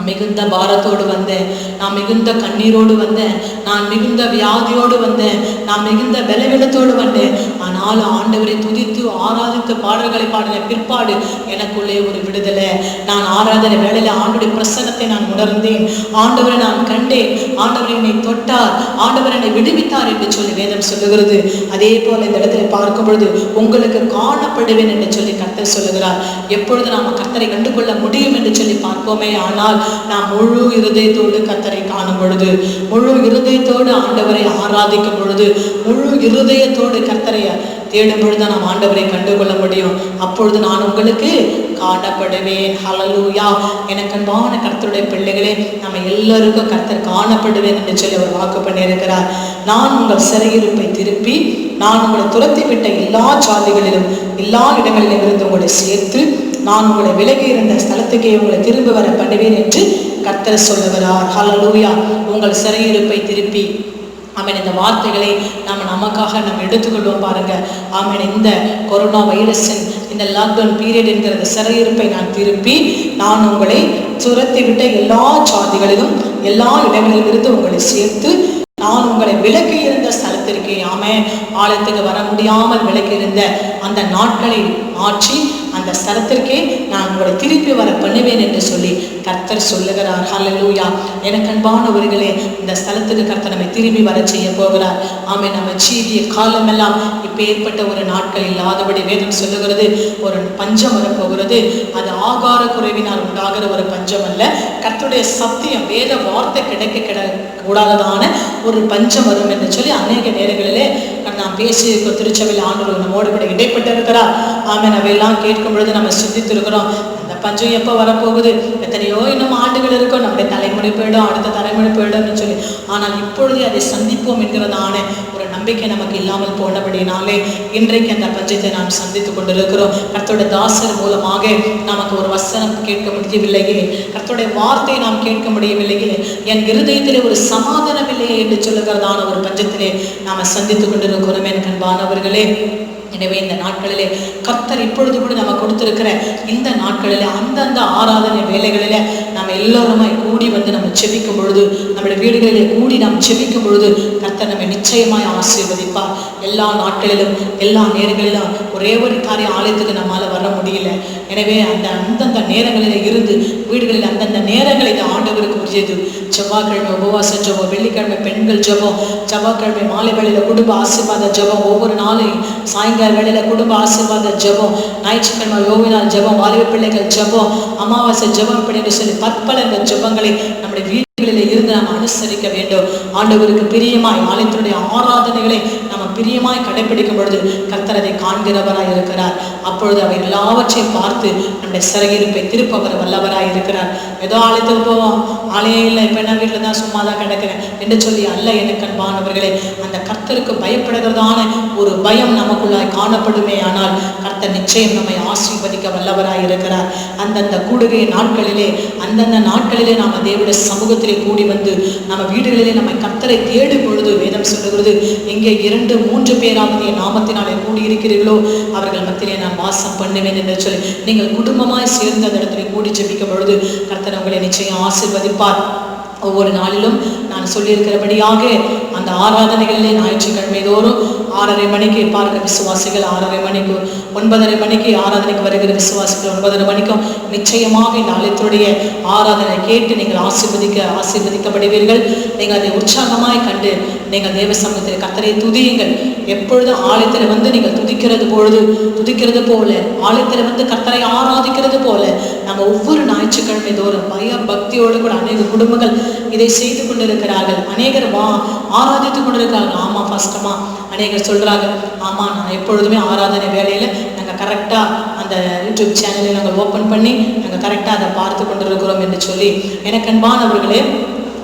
மிகுந்த பாரத்தோடு வந்தேன், நான் மிகுந்த கண்ணீரோடு வந்தேன், நான் மிகுந்த வியாதியோடு வந்தேன், நான் மிகுந்த பலவீனத்தோடு வந்தேன், ஆனால் ஆண்டவரை துதித்து ஆராதித்து பாடல்களை பாடின பிற்பாடு எனக்குள்ளே ஒரு விடுதலை. நான் ஆராதனை வேளையில ஆண்டுடைய பிரசன்னத்தை நான் உணர்ந்தேன், ஆண்டவரை நான் கண்டேன், ஆண்டவர் என்னை தொட்டார், ஆண்டவர் என்னை விடுவித்தார் என்று சொல்லி வேதம் சொல்லுகிறது. அதே போல இந்த இடத்துல பார்க்கும் பொழுது உங்களுக்கு காணப்படுவேன் என்று சொல்லி கர்த்தர் சொல்லுகிறார். எப்பொழுது நாம கர்த்தரை கண்டு கொள்ள முடியும் என்று சொல்லி பார்ப்போமே, ஆனால் நாம் முழு இருதயத்தோடு கர்த்தரை காணும் பொழுது, முழு இருதயத்தோடு ஆண்டவரை ஆராதிக்கும் பொழுது, முழு இருதயத்தோடு கர்த்தரை தேடும் பொழுது நாம் ஆண்டவரை கண்டுகொள்ள முடியும். அப்பொழுது நான் உங்களுக்கு காணப்படுவேன். ஹல்லேலூயா. எனக்கு அன்பான கர்த்தருடைய பிள்ளைகளே, நம்ம எல்லாருக்கும் கர்த்தர் காணப்படுவேன் என்று சொல்லி அவர் வாக்கு பண்ணியிருக்கிறார். நான் உங்கள் சிறையிருப்பை திருப்பி, நான் உங்களை துரத்தி விட்ட எல்லா சாதிகளிலும் எல்லா இடங்களிலும் இருந்து உங்களை சேர்த்து, நான் உங்களை விலகி இருந்த ஸ்தலத்துக்கே உங்களை திரும்ப வர பண்ணுவேன் என்று கர்த்தர் சொல்லுகிறார். ஹல்லேலூயா. உங்கள் சிறையிருப்பை திருப்பி, ஆமென். இந்த வார்த்தைகளை நமக்காக நம்ம எடுத்துக்கொள்வோம் பாருங்க. ஆமென். இந்த கொரோனா வைரஸின் இந்த லாக்டவுன் பீரியட் என்கிற சிறையிருப்பை நான் திருப்பி, நான் உங்களை துரத்தி விட்ட எல்லா சாதிகளிலும் எல்லா இடங்களிலும் இருந்து உங்களை சேர்த்து, நான் உங்களை விலக்கி இருந்த ஸ்தலத்திற்கு, ஆமென், ஆலயத்துக்கு வர முடியாமல் விலக்கி இருந்த அந்த நாட்களை மாற்றி அந்த ஸ்தலத்திற்கே நான் உங்களை திருப்பி வர பண்ணுவேன் என்று சொல்லி கர்த்தர் சொல்லுகிறார். ஹல்லேலூயா. எனக்கு அன்பானவர்களே, இந்த ஸ்தலத்துக்கு கர்த்தர் நம்மை திரும்பி வர செய்ய போகிறார். ஆமென். நம்ம ஜீவிய காலமெல்லாம் இப்போ ஏற்பட்ட ஒரு நாட்கள் இல்லாதபடி வேதம் சொல்லுகிறது. ஒரு பஞ்சம் வரப்போகிறது. அது ஆகார குறைவினால் உண்டாகிற ஒரு பஞ்சம் அல்ல, கர்த்தருடைய சத்தியம் வேத வார்த்தை கிடைக்க கூடாததான ஒரு பஞ்சம் வரும் என்று சொல்லி அநேக நேரங்களிலே நாம் பேசி திருச்சபையில் ஆண்டவர் நம்மோடு கூட இடைப்பட்டு இருக்கிறார். ஆமென். அவையெல்லாம் கேட்கும் பொழுது நம்ம சிந்தித்திருக்கிறோம், இந்த பஞ்சம் எப்போ வரப்போகுது, எத்தனையோ இன்னும் ஆண்டுகள் இருக்கும், நம்முடைய தலைமுறை போயிடும், அடுத்த தலைமுறை போயிடும் சொல்லி. ஆனால் இப்பொழுதே அதை சந்திப்போம் என்கிறதான ஒரு நம்பிக்கை நமக்கு இல்லாமல் போனபடினாலே இன்றைக்கு அந்த பஞ்சத்தை நாம் சந்தித்துக் கொண்டிருக்கிறோம். கர்த்தருடைய தாசர் மூலமாக நமக்கு ஒரு வசனம் கேட்க முடியவில்லையே, கர்த்தருடைய வார்த்தை நாம் கேட்க முடியவில்லையே, என் இருதயத்திலே ஒரு சமாதானம் இல்லையே என்று சொல்லுகிறதான ஒரு பஞ்சத்திலே நாம் சந்தித்துக் கொண்டிருக்கிறோம் என் அன்பானவர்களே. எனவே இந்த நாட்களிலே கர்த்தர் இப்பொழுது கூட நம்ம கொடுத்திருக்கிற இந்த நாட்களிலே அந்தந்த ஆராதனை வேலைகளிலே நாம் எல்லோருமாய் கூடி வந்து நம்ம செபிக்கும் பொழுது, நம்முடைய வீடுகளிலே கூடி நாம் செபிக்கும் பொழுது கர்த்தர் நம்மை நிச்சயமாய் ஆசீர்வதிப்பார். எல்லா நாட்களிலும் எல்லா நேரங்களிலும் ஒரே ஒரு காரியம் ஆலயத்துக்கு நம்மளால் வர முடியல. எனவே அந்தந்த நேரங்களில் இருந்து வீடுகளில் அந்தந்த நேரங்களில் ஆண்டவருக்கு உரியது. செவ்வாய்க்கிழமை உபவாச ஜெபம், வெள்ளிக்கிழமை பெண்கள் ஜெபம், செவ்வாய்க்கிழமை மாலை வேளையில குடும்ப ஆசீர்வாத ஜெபம், ஒவ்வொரு நாளும் சாயங்கால வேளையில குடும்ப ஆசீர்வாத ஜெபம், ஞாயிற்றுக்கிழமை யோகினால் ஜெபம், வாலிப பிள்ளைகள் ஜெபம், அமாவாசை ஜெபம் என்று சொல்லி பற்பல இந்த ஜெபங்களை நம்முடைய வீடுகளிலே இருந்து நாம் அனுசரிக்க வேண்டும். ஆண்டவருக்கு பிரியமாய் ஆலயத்தினுடைய ஆராதனைகளை நம்ம பிரியமாய் கடைபிடிக்கும் பொழுது கர்த்தர் அதை காண்கிறவராய் இருக்கிறார். அப்பொழுது அவர் எல்லாவற்றையும் பார்த்து நம்முடைய சிறையிருப்பை திருப்பவர் வல்லவராய் இருக்கிறார். ஏதோ ஆலயத்துக்கு போவோம், ஆலயம் இல்லை, இப்போ என்ன வீட்டில் தான் சும்மா தான் கிடக்கிறேன் என்று சொல்லி அல்ல எனக்கு அன்பானவர்களே. அந்த கர்த்தருக்கு பயப்படுகிறதான ஒரு பயம் நமக்குள்ளாய் காணப்படுமே ஆனால் கர்த்தர் நிச்சயம் நம்மை ஆசீர்வதிக்க வல்லவராய் இருக்கிறார். அந்தந்த கூடுகை நாட்களிலே அந்தந்த நாட்களிலே நாம் தேவனுடைய சமூகத்திலே கூடி வந்து நம்ம வீடுகளிலே நம்ம கர்த்தரை தேடும் பொழுது வேதம் சொல்லுகிறது, எங்கே 2-3 பேராவது என் நாமத்தினாலே கூடியிருக்கிறீர்களோ அவர்கள் மத்தியிலே நான் வாசம் பண்ணுவேன் என்று சொல்லி நீங்கள் குடும்பமாய் சேர்ந்த அந்த இடத்துல கூடி ஜெபிக்கும் பொழுது கர்த்தர் உங்களை நிச்சயம் ஆசீர்வதிப்பார். ஒவ்வொரு நாளிலும் நான் சொல்லியிருக்கிறபடியாக அந்த ஆராதனைகளிலே ஞாயிற்றுக்கிழமை தோறும் 6:30 மணிக்கு பார்க்க விசுவாசிகள் 6:30 மணிக்கு 9:30 மணிக்கு ஆராதனைக்கு வருகிற விசுவாசிகள் 9:30 மணிக்கும் நிச்சயமாக இந்த ஆலயத்துடைய ஆராதனை கேட்டு நீங்கள் ஆசீர்வதிக்கப்படுவீர்கள். நீங்கள் அதை உற்சாகமாய் கண்டு நீங்கள் தேவ சமூகத்தில் கர்த்தரை துதியுங்கள். எப்பொழுதும் ஆலயத்தில் வந்து நீங்கள் துதிக்கிறது போல ஆலயத்தில் வந்து கர்த்தரை ஆராதிக்கிறது போல நம்ம ஒவ்வொரு ஞாயிற்றுக்கிழமை தோறும் பய பக்தியோடு கூட அநேக குடும்பங்கள் இதை செய்து கொண்டிருக்கிறார்கள். அநேகர் ஆராதித்து கொண்டிருக்கிறார்கள். ஆமா கஷ்டமா அநேகர் சொல்றாங்க, ஆமா நான் எப்பொழுதுமே ஆராதனை வேலையில நாங்கள் கரெக்டாக அந்த யூடியூப் சேனலை நாங்கள் ஓப்பன் பண்ணி நாங்கள் கரெக்டாக அதை பார்த்து கொண்டிருக்கிறோம் என்று சொல்லி எனக்கு அன்பானவர்களே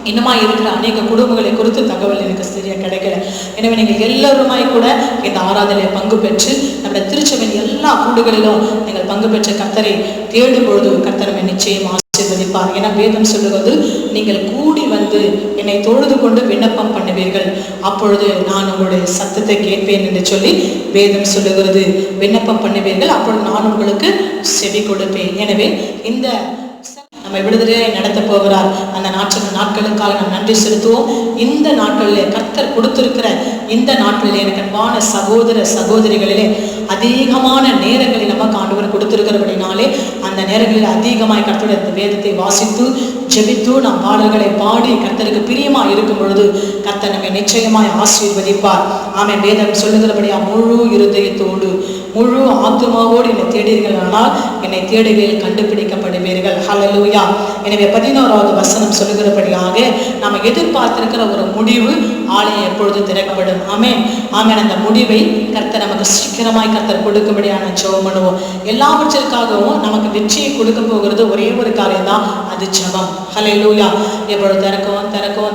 இன்னுமா இருக்கிற அநேக குடும்பங்களை குறித்து தகவல் எனக்கு சரியாக கிடைக்கல. எனவே நீங்கள் எல்லோருமாய் கூட இந்த ஆராதனையை பங்கு பெற்று நம்முடைய திருச்சபையின் எல்லா கூடுகளிலும் நீங்கள் பங்கு பெற்ற கர்த்தரை தேடும் பொழுது கர்த்தரை நிச்சயம் ஆசீர்வதிப்பார். என வேதம் சொல்லுவது, நீங்கள் கூடி வந்து என்னை தொழுது கொண்டு விண்ணப்பம் பண்ணுவீர்கள், அப்பொழுது நான் உங்களுடைய சத்தத்தை கேட்பேன் என்று சொல்லி வேதம் சொல்லுகிறது. விண்ணப்பம் பண்ணுவீர்கள், அப்பொழுது நான் உங்களுக்கு செவி கொடுப்பேன். எனவே இந்த நம்ம விடுதலையை நடத்த போகிறார். அந்த நாட்களுக்காக நாம் நன்றி செலுத்துவோம். இந்த நாட்களிலே கர்த்தர் கொடுத்திருக்கிற இந்த நாட்களிலே எனக்கு அன்பான சகோதர சகோதரிகளிலே அதிகமான நேரங்களை நமக்கு ஆண்டவர் கொடுத்திருக்கிறபடினாலே அந்த நேரங்களில் அதிகமாய் கர்த்தருடைய வேதத்தை வாசித்து ஜெபித்து நாம் பாடல்களை பாடி கர்த்தருக்கு பிரியமாய் இருக்கும் பொழுது கர்த்தர் நம்மை நிச்சயமாய் ஆசீர்வதிப்பார். ஆமென். வேதம் சொல்லுகிறபடியா முழு இருதயத்தோடு முழு ஆத்துமாவோடு என்னை தேடுவீர்கள், ஆனால் என்னை தேடுகையில் கண்டுபிடிக்கப்படுவீர்கள். ஹல்லேலூயா. எனவே 11வது வசனம் சொல்லுகிறபடியாக நாம் எதிர்பார்த்திருக்கிற ஒரு முடிவு ஆலயம் எப்பொழுது திறக்கப்படும். ஆமென் ஆமென். அந்த முடிவை கர்த்தர் நமக்கு சீக்கிரமாய் கர்த்தர் கொடுக்கும்படியான ஜெபம் பண்ணுவோம். எல்லாவற்றிற்காகவும் நமக்கு வெற்றியை கொடுக்க போகிறது ஒரே ஒரு காரியம் தான், அது ஜெபம். ஹல்லேலூயா. எப்பொழுது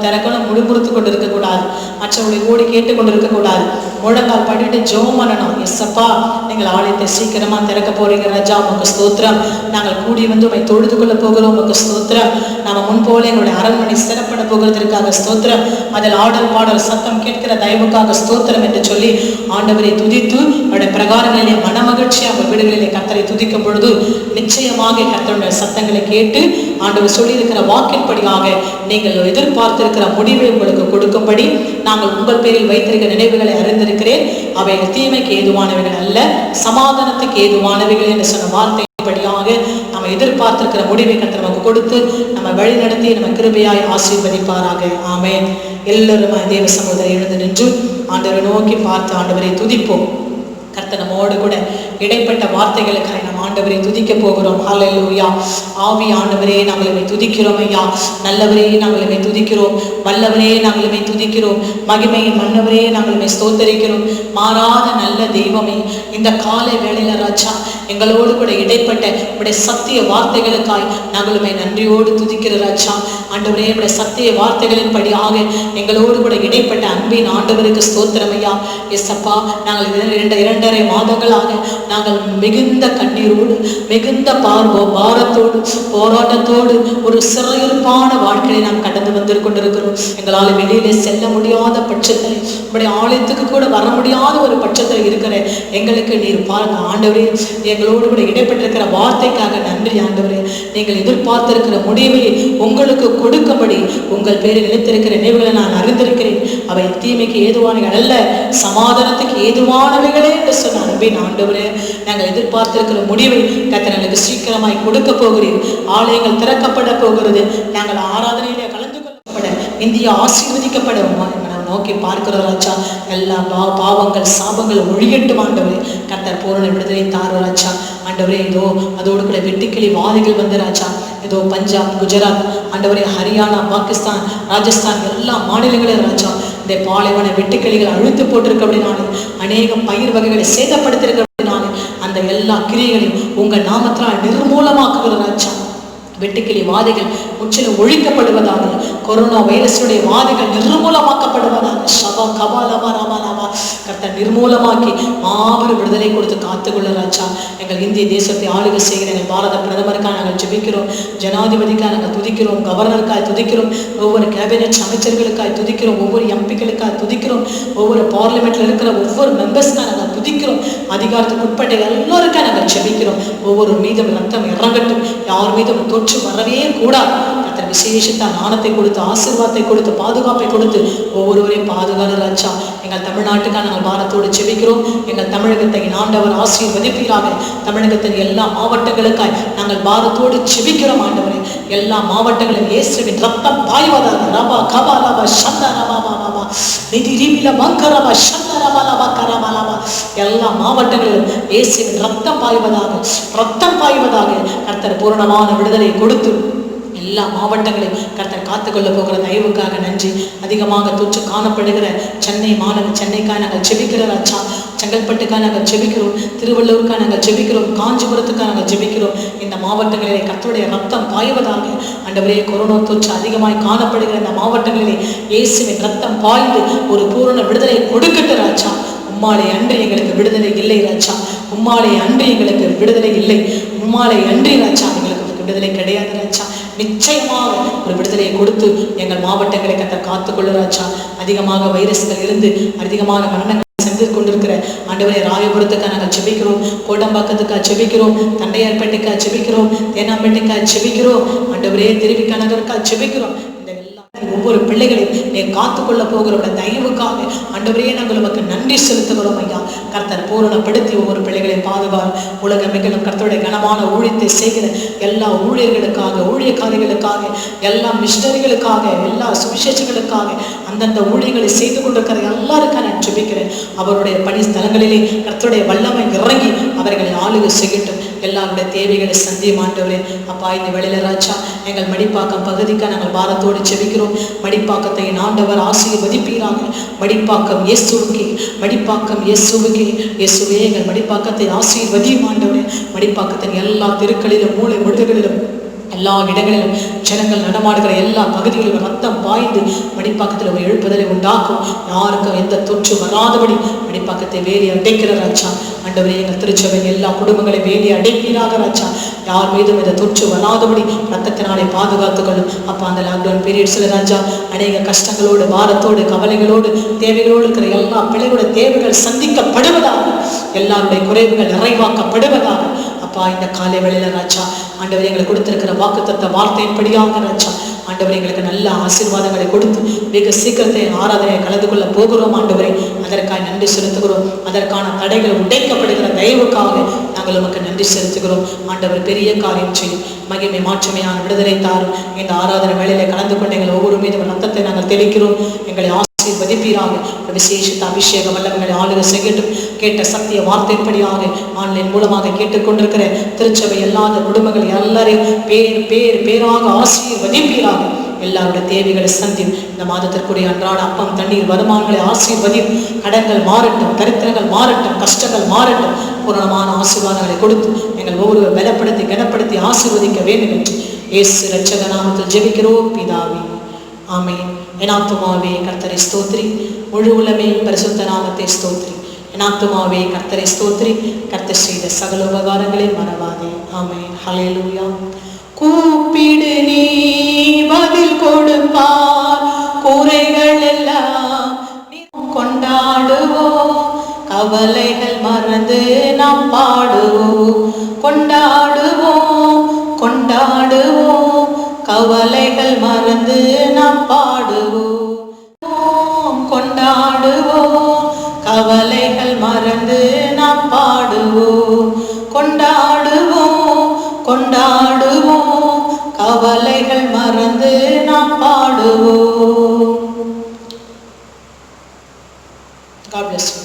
திறக்கணும் முடுமுறுத்து கொண்டு இருக்கக்கூடாது, மற்றவர்களை ஓடி கேட்டு கொண்டு இருக்கக்கூடாது. முழங்கால் படிட்டு ஜெபம் பண்ணணும். எஸ்ஸப்பா, நீங்கள் ஆலயத்தை சீக்கிரமா திறக்க போறீங்க ராஜா, உமக்கு ஸ்தோத்திரம். நாங்கள் கூடி வந்து உம்மை தொழுது கொள்ள போகிறோம், உமக்கு ஸ்தோத்திரம். நாம முன்போல எங்களுடைய அரண்மனை சிறப்பட போகிறதற்காக ஸ்தோத்திரம். அதில் ஆடல் பாடல் சத்தம் கேட்கிற தயவுக்காக ஸ்தோத்திரம் என்று சொல்லி ஆண்டவரை துதித்து அவருடைய பிரகாரங்களிலே மனமகிழ்ச்சி அவர் வீடுகளிலே கர்த்தரை துதிக்கும் பொழுது நிச்சயமாக கர்த்தருடைய சத்தங்களை கேட்டு ஆண்டவர் சொல்லியிருக்கிற வாக்கின்படியாக நீங்கள் எதிர்பார்த்திருக்கிற முடிவை உங்களுக்கு கொடுக்கும்படி நாங்கள் உங்கள் பேரில் வைத்திருக்கிற நினைவுகளை அறிந்திருக்கிறேன், அவை தீமைக்கு ஏதுவானவைகள் அல்ல, சமாதானத்துக்கு ஏதுவானவைகள் என்று சொன்ன வார்த்தைப்படியாக நம்ம எதிர்பார்த்திருக்கிற முடிவை கர்த்தர் நமக்கு கொடுத்து நம்ம வழி நடத்தி நம்ம கிருபையாய் ஆசீர்வதிப்பாராக. ஆமென். எல்லோரும் தேவ சமூகத்தை எழுந்து நின்று ஆண்டவரை நோக்கி பார்த்து ஆண்டவரை துதிப்போம். கர்த்தர் நம்மோடு கூட இடைப்பட்ட வார்த்தைகளுக்காக நாம் ஆண்டவரை துதிக்க போகிறோம். ஹல்லேலூயா. ஆவி ஆண்டவரே நாங்கள் துதிக்கிறோம் ஐயா. நல்லவரே நாங்கள் துதிக்கிறோம். வல்லவரே நாங்கள் துதிக்கிறோம். மகிமையின் மன்னவரே நாங்கள் ஸ்தோத்தரிக்கிறோம். மாறாத நல்ல தெய்வமே, இந்த காலை வேளையில ராஜா எங்களோடு கூட இடைப்பட்ட உடைய சத்திய வார்த்தைகளுக்காய் நாங்களுமே நன்றியோடு துதிக்கிற ராஜா. ஆண்டவரே உடைய சத்திய வார்த்தைகளின் படியாக எங்களோடு கூட இடைப்பட்ட அன்பின் ஆண்டவருக்கு ஸ்தோத்திரம் ஐயா. எஸ்அப்பா, நாங்கள் 2.5 மாதங்களாக நாங்கள் மிகுந்த கண்ணீரோடு, மிகுந்த பாரத்தோடு, போராட்டத்தோடு ஒரு சிறையிருப்பான வாழ்க்கையை நாம் கடந்து வந்து கொண்டிருக்கிறோம். எங்களால் வெளியிலே செல்ல முடியாத பட்சத்தில், நம்முடைய ஆலயத்துக்கு கூட வர முடியாத ஒரு பட்சத்தில் இருக்கிற எங்களுக்கு நீர் பாருங்க ஆண்டவரே. எங்களோடு கூட இடைப்பட்டிருக்கிற வார்த்தைக்காக நன்றி ஆண்டவரே. நீங்கள் எதிர்பார்த்திருக்கிற முடிவை உங்களுக்கு கொடுக்கும்படி உங்கள் பேரில் நினைத்திருக்கிற நினைவுகளை நான் அறிந்திருக்கிறேன். அவை தீமைக்கு ஏதுவானவைகள் அல்ல, சமாதானத்துக்கு ஏதுவானவைகளே என்று சொன்ன அன்பின் ஆண்டவரே, நாங்கள் எதிர்பார்த்திருக்கிற முடிவை கர்த்தர் எங்களுக்கு சீக்கிரமாய் கொடுக்க போகிறீர். ஆலயங்கள் திறக்கப்பட போகிறது. நாங்கள் ஆராதனையிலே கலந்து கொள்ளப்பட, இந்தியா ஆசீர்வதிக்கப்பட நோக்கி பார்க்கிறோம் ராஜா. எல்லா பாவங்கள் சாபங்கள் ஒழியட்டும் ஆண்டவரே. கர்த்தர் பூரண விடுதலை தாரு ராஜா. ஆண்டவரே, இதோ அதோடு கூட வெட்டுக்கிளி வாதிகள் வந்து ராஜா, இதோ பஞ்சாப், குஜராத், ஆண்டவரே, ஹரியானா, பாகிஸ்தான், ராஜஸ்தான் எல்லா மாநிலங்களிலும் ராஜா இந்த பாலைவன வெட்டுக்கிளிகள் அழுத்து போட்டிருக்க அப்படின்னாலே, அநேக பயிர் வகைகளை சேதப்படுத்திருக்க அப்படின்னாலே, அந்த எல்லா கிரியைகளையும் உங்கள் நாமத்தினால் நிர்மூலமாக்குகிற ராஜா. வெட்டுக்கிளி வாதைகள் முற்றிலும் ஒழிக்கப்படுவதாக, கொரோனா வைரஸுடைய வாதைகள் நிர்மூலமாக்கப்படுவதாக. சபா கபாலமா ராமாலாமா கர்த்தர் நிர்மூலமாக்கி மாபெரும் விடுதலை கொடுத்து காத்துக்கொள்ள ராஜா. எங்கள் இந்திய தேசத்தை ஆளுகை செய்கிற எங்கள் பாரத பிரதமருக்காக நாங்கள் ஜெபிக்கிறோம். ஜனாதிபதிக்காக நாங்கள் துதிக்கிறோம். கவர்னருக்காக துதிக்கிறோம். ஒவ்வொரு கேபினெட் அமைச்சர்களுக்காக துதிக்கிறோம். ஒவ்வொரு எம்பிக்களுக்காக துதிக்கிறோம். ஒவ்வொரு பார்லிமெண்ட்ல இருக்கிற ஒவ்வொரு மெம்பர்ஸ்க்காக நாங்கள் துதிக்கிறோம். அதிகாரத்துக்கு உட்பட்ட எல்லோருக்காக நாங்கள் ஜெபிக்கிறோம். ஒவ்வொரு மீதும் ரத்தம் இறங்கட்டும். யார் மீதும் தொற்று வரவே கூடாது. கர்த்தர் விசேஷித்த ஞானத்தை கொடுத்து, ஆசீர்வாதத்தை கொடுத்து, பாதுகாப்பை கொடுத்து ஒவ்வொருவரையும் பாதுகாப்பு ராஜா. எங்கள் தமிழ்நாட்டுக்காக நாங்கள் பாரத்தோடு செபிக்கிறோம். எங்கள் தமிழகத்தை ஆண்டவர் ஆசீர்வதிப்பீராக. தமிழகத்தின் எல்லா மாவட்டங்களுக்காய் நாங்கள் பாரத்தோடு செபிக்கிறோம் ஆண்டவரே. எல்லா மாவட்டங்களிலும் இயேசுவின் ரத்தம் பாய்வதாக. ரபா கபாலபா சந்தரபாபாபா நிதி ரீபில மங்கரபா சந்தரபாலபா கரபாலபா எல்லா மாவட்டங்களிலும் இயேசுவின் ரத்தம் பாய்வதாக, ரத்தம் பாய்வதாக. கர்த்தர் பூரணமான விடுதலை கொடுத்து எல்லா மாவட்டங்களையும் கர்த்தர் காத்துக்கொள்ள போகிற தயவுக்காக நன்றி. அதிகமாக தொற்று காணப்படுகிற சென்னை மாநகர், சென்னைக்காக நாங்கள் செபிக்கிற ராஜா. செங்கல்பட்டுக்காக நாங்கள் ஜெபிக்கிறோம். திருவள்ளூருக்காக நாங்கள் ஜெபிக்கிறோம். காஞ்சிபுரத்துக்காக நாங்கள் ஜெபிக்கிறோம். இந்த மாவட்டங்களிலே கர்த்தருடைய ரத்தம் பாய்வதாக. ஆண்டவரே, கொரோனா தொற்று அதிகமாய் காணப்படுகிற இந்த மாவட்டங்களிலே இயேசுவின் ரத்தம் பாய்ந்து ஒரு பூரண விடுதலை கொடுக்கட்டு ராஜா. உம்மாலை அன்றி எங்களுக்கு விடுதலை இல்லை ராஜா. உம்மாலை அன்றி எங்களுக்கு விடுதலை இல்லை. உம்மாலை அன்றி ராஜா எங்களுக்கு விடுதலை கிடையாது ராஜா. நிச்சயமாக ஒரு விடுதலையை கொடுத்து எங்கள் மாவட்டங்களை கர்த்தர் காத்துக்கொள்ள ராஜா. அதிகமாக வைரஸ்கள் இருந்து அதிகமான மரணங்கள் சென்று கொண்டிருக்கிற ஆண்டவரே, ராயபுரத்துக்காக நாங்கள் செபிக்கிறோம். கோடம்பாக்கத்துக்காக செபிக்கிறோம். தண்டையார்பேட்டைக்காக செபிக்கிறோம். தேனாம்பேட்டைக்காக செபிக்கிறோம். ஆண்டவரே, திருவிக்கா நகருக்காக செபிக்கிறோம். ஒவ்வொரு பிள்ளைகளையும் நீர் காத்துக்கொள்ள போகிற தயவுக்காக ஆண்டவரே நாங்கள் உமக்கு நன்றி செலுத்துகிறோம் ஐயா. கர்த்தர் பூரணப்படுத்தி ஒவ்வொரு பிள்ளைகளையும் பாதுகார். உலகமெங்கிலும் கர்த்தருடைய கனமான ஊழியத்தை செய்கிற எல்லா ஊழியர்களுக்காக, ஊழியக்காரிகளுக்காக, எல்லா மிஷனரிகளுக்காக, எல்லா சுவிசேஷங்களுக்காக, அந்தந்த ஊழியர்களை செய்து கொண்டிருக்கிற எல்லாருக்காக நான் ஜெபிக்கிறேன். அவருடைய பணி ஸ்தலங்களிலே கர்த்தருடைய வல்லமை இறங்கி அவர்களை ஆளுகை செய்யட்டும். எல்லாருடைய தேவைகளை சந்தியும் ஆண்டவரே. அப்பா, இந்த வேளையில ராஜா எங்கள் மடிப்பாக்கம் பகுதிக்காக நாங்கள் பாரத்தோடு செபிக்கிறோம். மடிப்பாக்கத்தை ஆண்டவர் ஆசீர்வதிப்பீராக. மடிப்பாக்கம் இயேசுவுக்கே, மடிப்பாக்கம் இயேசுவுக்கே. இயேசுவே, எங்கள் மடிப்பாக்கத்தை ஆசீர்வதியும் ஆண்டவரே. மடிப்பாக்கத்தின் எல்லா தெருக்களிலும், மூலை முடுகளிலும், எல்லா இடங்களிலும், ஜனங்கள் நடமாடுகிற எல்லா பகுதிகளிலும் ரத்தம் பாய்ந்து மடிப்பாக்கத்தில் ஒரு எழுப்புதலை உண்டாக்கும். யாருக்கும் எந்த தொற்று வராதபடி மடிப்பாக்கத்தை வேலி அடைக்கிற ராஜா. ஆண்டவரே, எங்கள் திருச்சபை எல்லா குடும்பங்களை வேலி அடைப்பீராக ராஜா. யார் மீதும் இந்த தொற்று வராதபடி ரத்தத்தினாலே பாதுகாத்துக்கொள்ளும். அப்போ அந்த லாக்டவுன் பீரியட்ஸில் ராஜா அநேக கஷ்டங்களோடு, வாரத்தோடு, கவலைகளோடு, தேவைகளோடு இருக்கிற எல்லா பிள்ளைகளோட தேவைகள் சந்திக்கப்படுவதாக, எல்லாருடைய குறைவுகள் நிறைவாக்கப்படுவதாக. அப்பா, இந்த காலை வேளையில ராஜா ஆண்டவர் எங்களுக்கு கொடுத்திருக்கிற வாக்குத்தத்த வார்த்தையின்படியாக ராஜா ஆண்டவர் எங்களுக்கு நல்ல ஆசீர்வாதங்களை கொடுத்து வெகு சீக்கிரத்தை ஆராதனையை கலந்து கொள்ள போகிறோம் ஆண்டவரை. அதற்காக நன்றி செலுத்துகிறோம். அதற்கான தடைகள் உடைக்கப்படுகிற தயவுக்காக நாங்கள் உமக்கு நன்றி செலுத்துகிறோம். ஆண்டவர் பெரிய காரியம் செய்யும். மகிமை மாற்றமையான விடுதலை தாரும். இந்த ஆராதனை வேளையில கலந்து கொண்டு எங்கள் ஒவ்வொரு மீதும் ரத்தத்தை நாங்கள் தெளிக்கிறோம். எங்களை ஆசீர்வதிப்பீராக. விசேஷித்த அபிஷேக வல்லமைகளை ஆளுகை செய்யட்டும். கேட்ட சத்திய வார்த்தைப்படியாக ஆன்லைன் மூலமாக கேட்டுக்கொண்டிருக்கிற திருச்சபை அல்லாத குடும்பங்கள் எல்லாரையும் பேராக ஆசீர்வதிப்பீராக. எல்லாருடைய தேவைகளை சந்தி. இந்த மாதத்திற்குரிய அன்றாட அப்பம் தண்ணீர் வருமானங்களை ஆசீர்வதி. கடன்கள் மாறட்டும், தரித்திரங்கள் மாறட்டும், கஷ்டங்கள் மாறட்டும். பூரணமான ஆசீர்வாதங்களை கொடுத்து எங்கள் ஒவ்வொரு பலப்படுத்தி கனப்படுத்தி ஆசீர்வதிக்க வேண்டும் என்று இயேசு இரட்சக நாமத்தில் ஜெபிக்கிறோம் பிதாவே, ஆமென். என் ஆத்துமாவே கர்த்தரை ஸ்தோத்திரி, முழு உலமே பரிசுத்த நாமத்தை ஸ்தோத்திரி. என் ஆத்துமாவே கர்த்தரை ஸ்தோத்திரி, கர்த்தர் செய்த சகல உபகாரங்களை மறவாதே. ஆமென். ஹல்லேலூயா. கூப்பிடு நீ பதில் கொடுப்பார், குறைகள் எல்லாம் கொண்டாடுவோம், கவலைகள் மறந்து நாம் பாடுவோம். கொண்டாடுவோம் கொண்டாடுவோம், கவலைகள் மறந்து நாம் பாடுவோம். கொண்டாடுவோம், கவலைகள் மறந்து நாம் பாடுவோம். கொண்டாடுவோம் கொண்டாடுவோம், கவலைகள் மறந்து நாம் பாடுவோம். God bless you.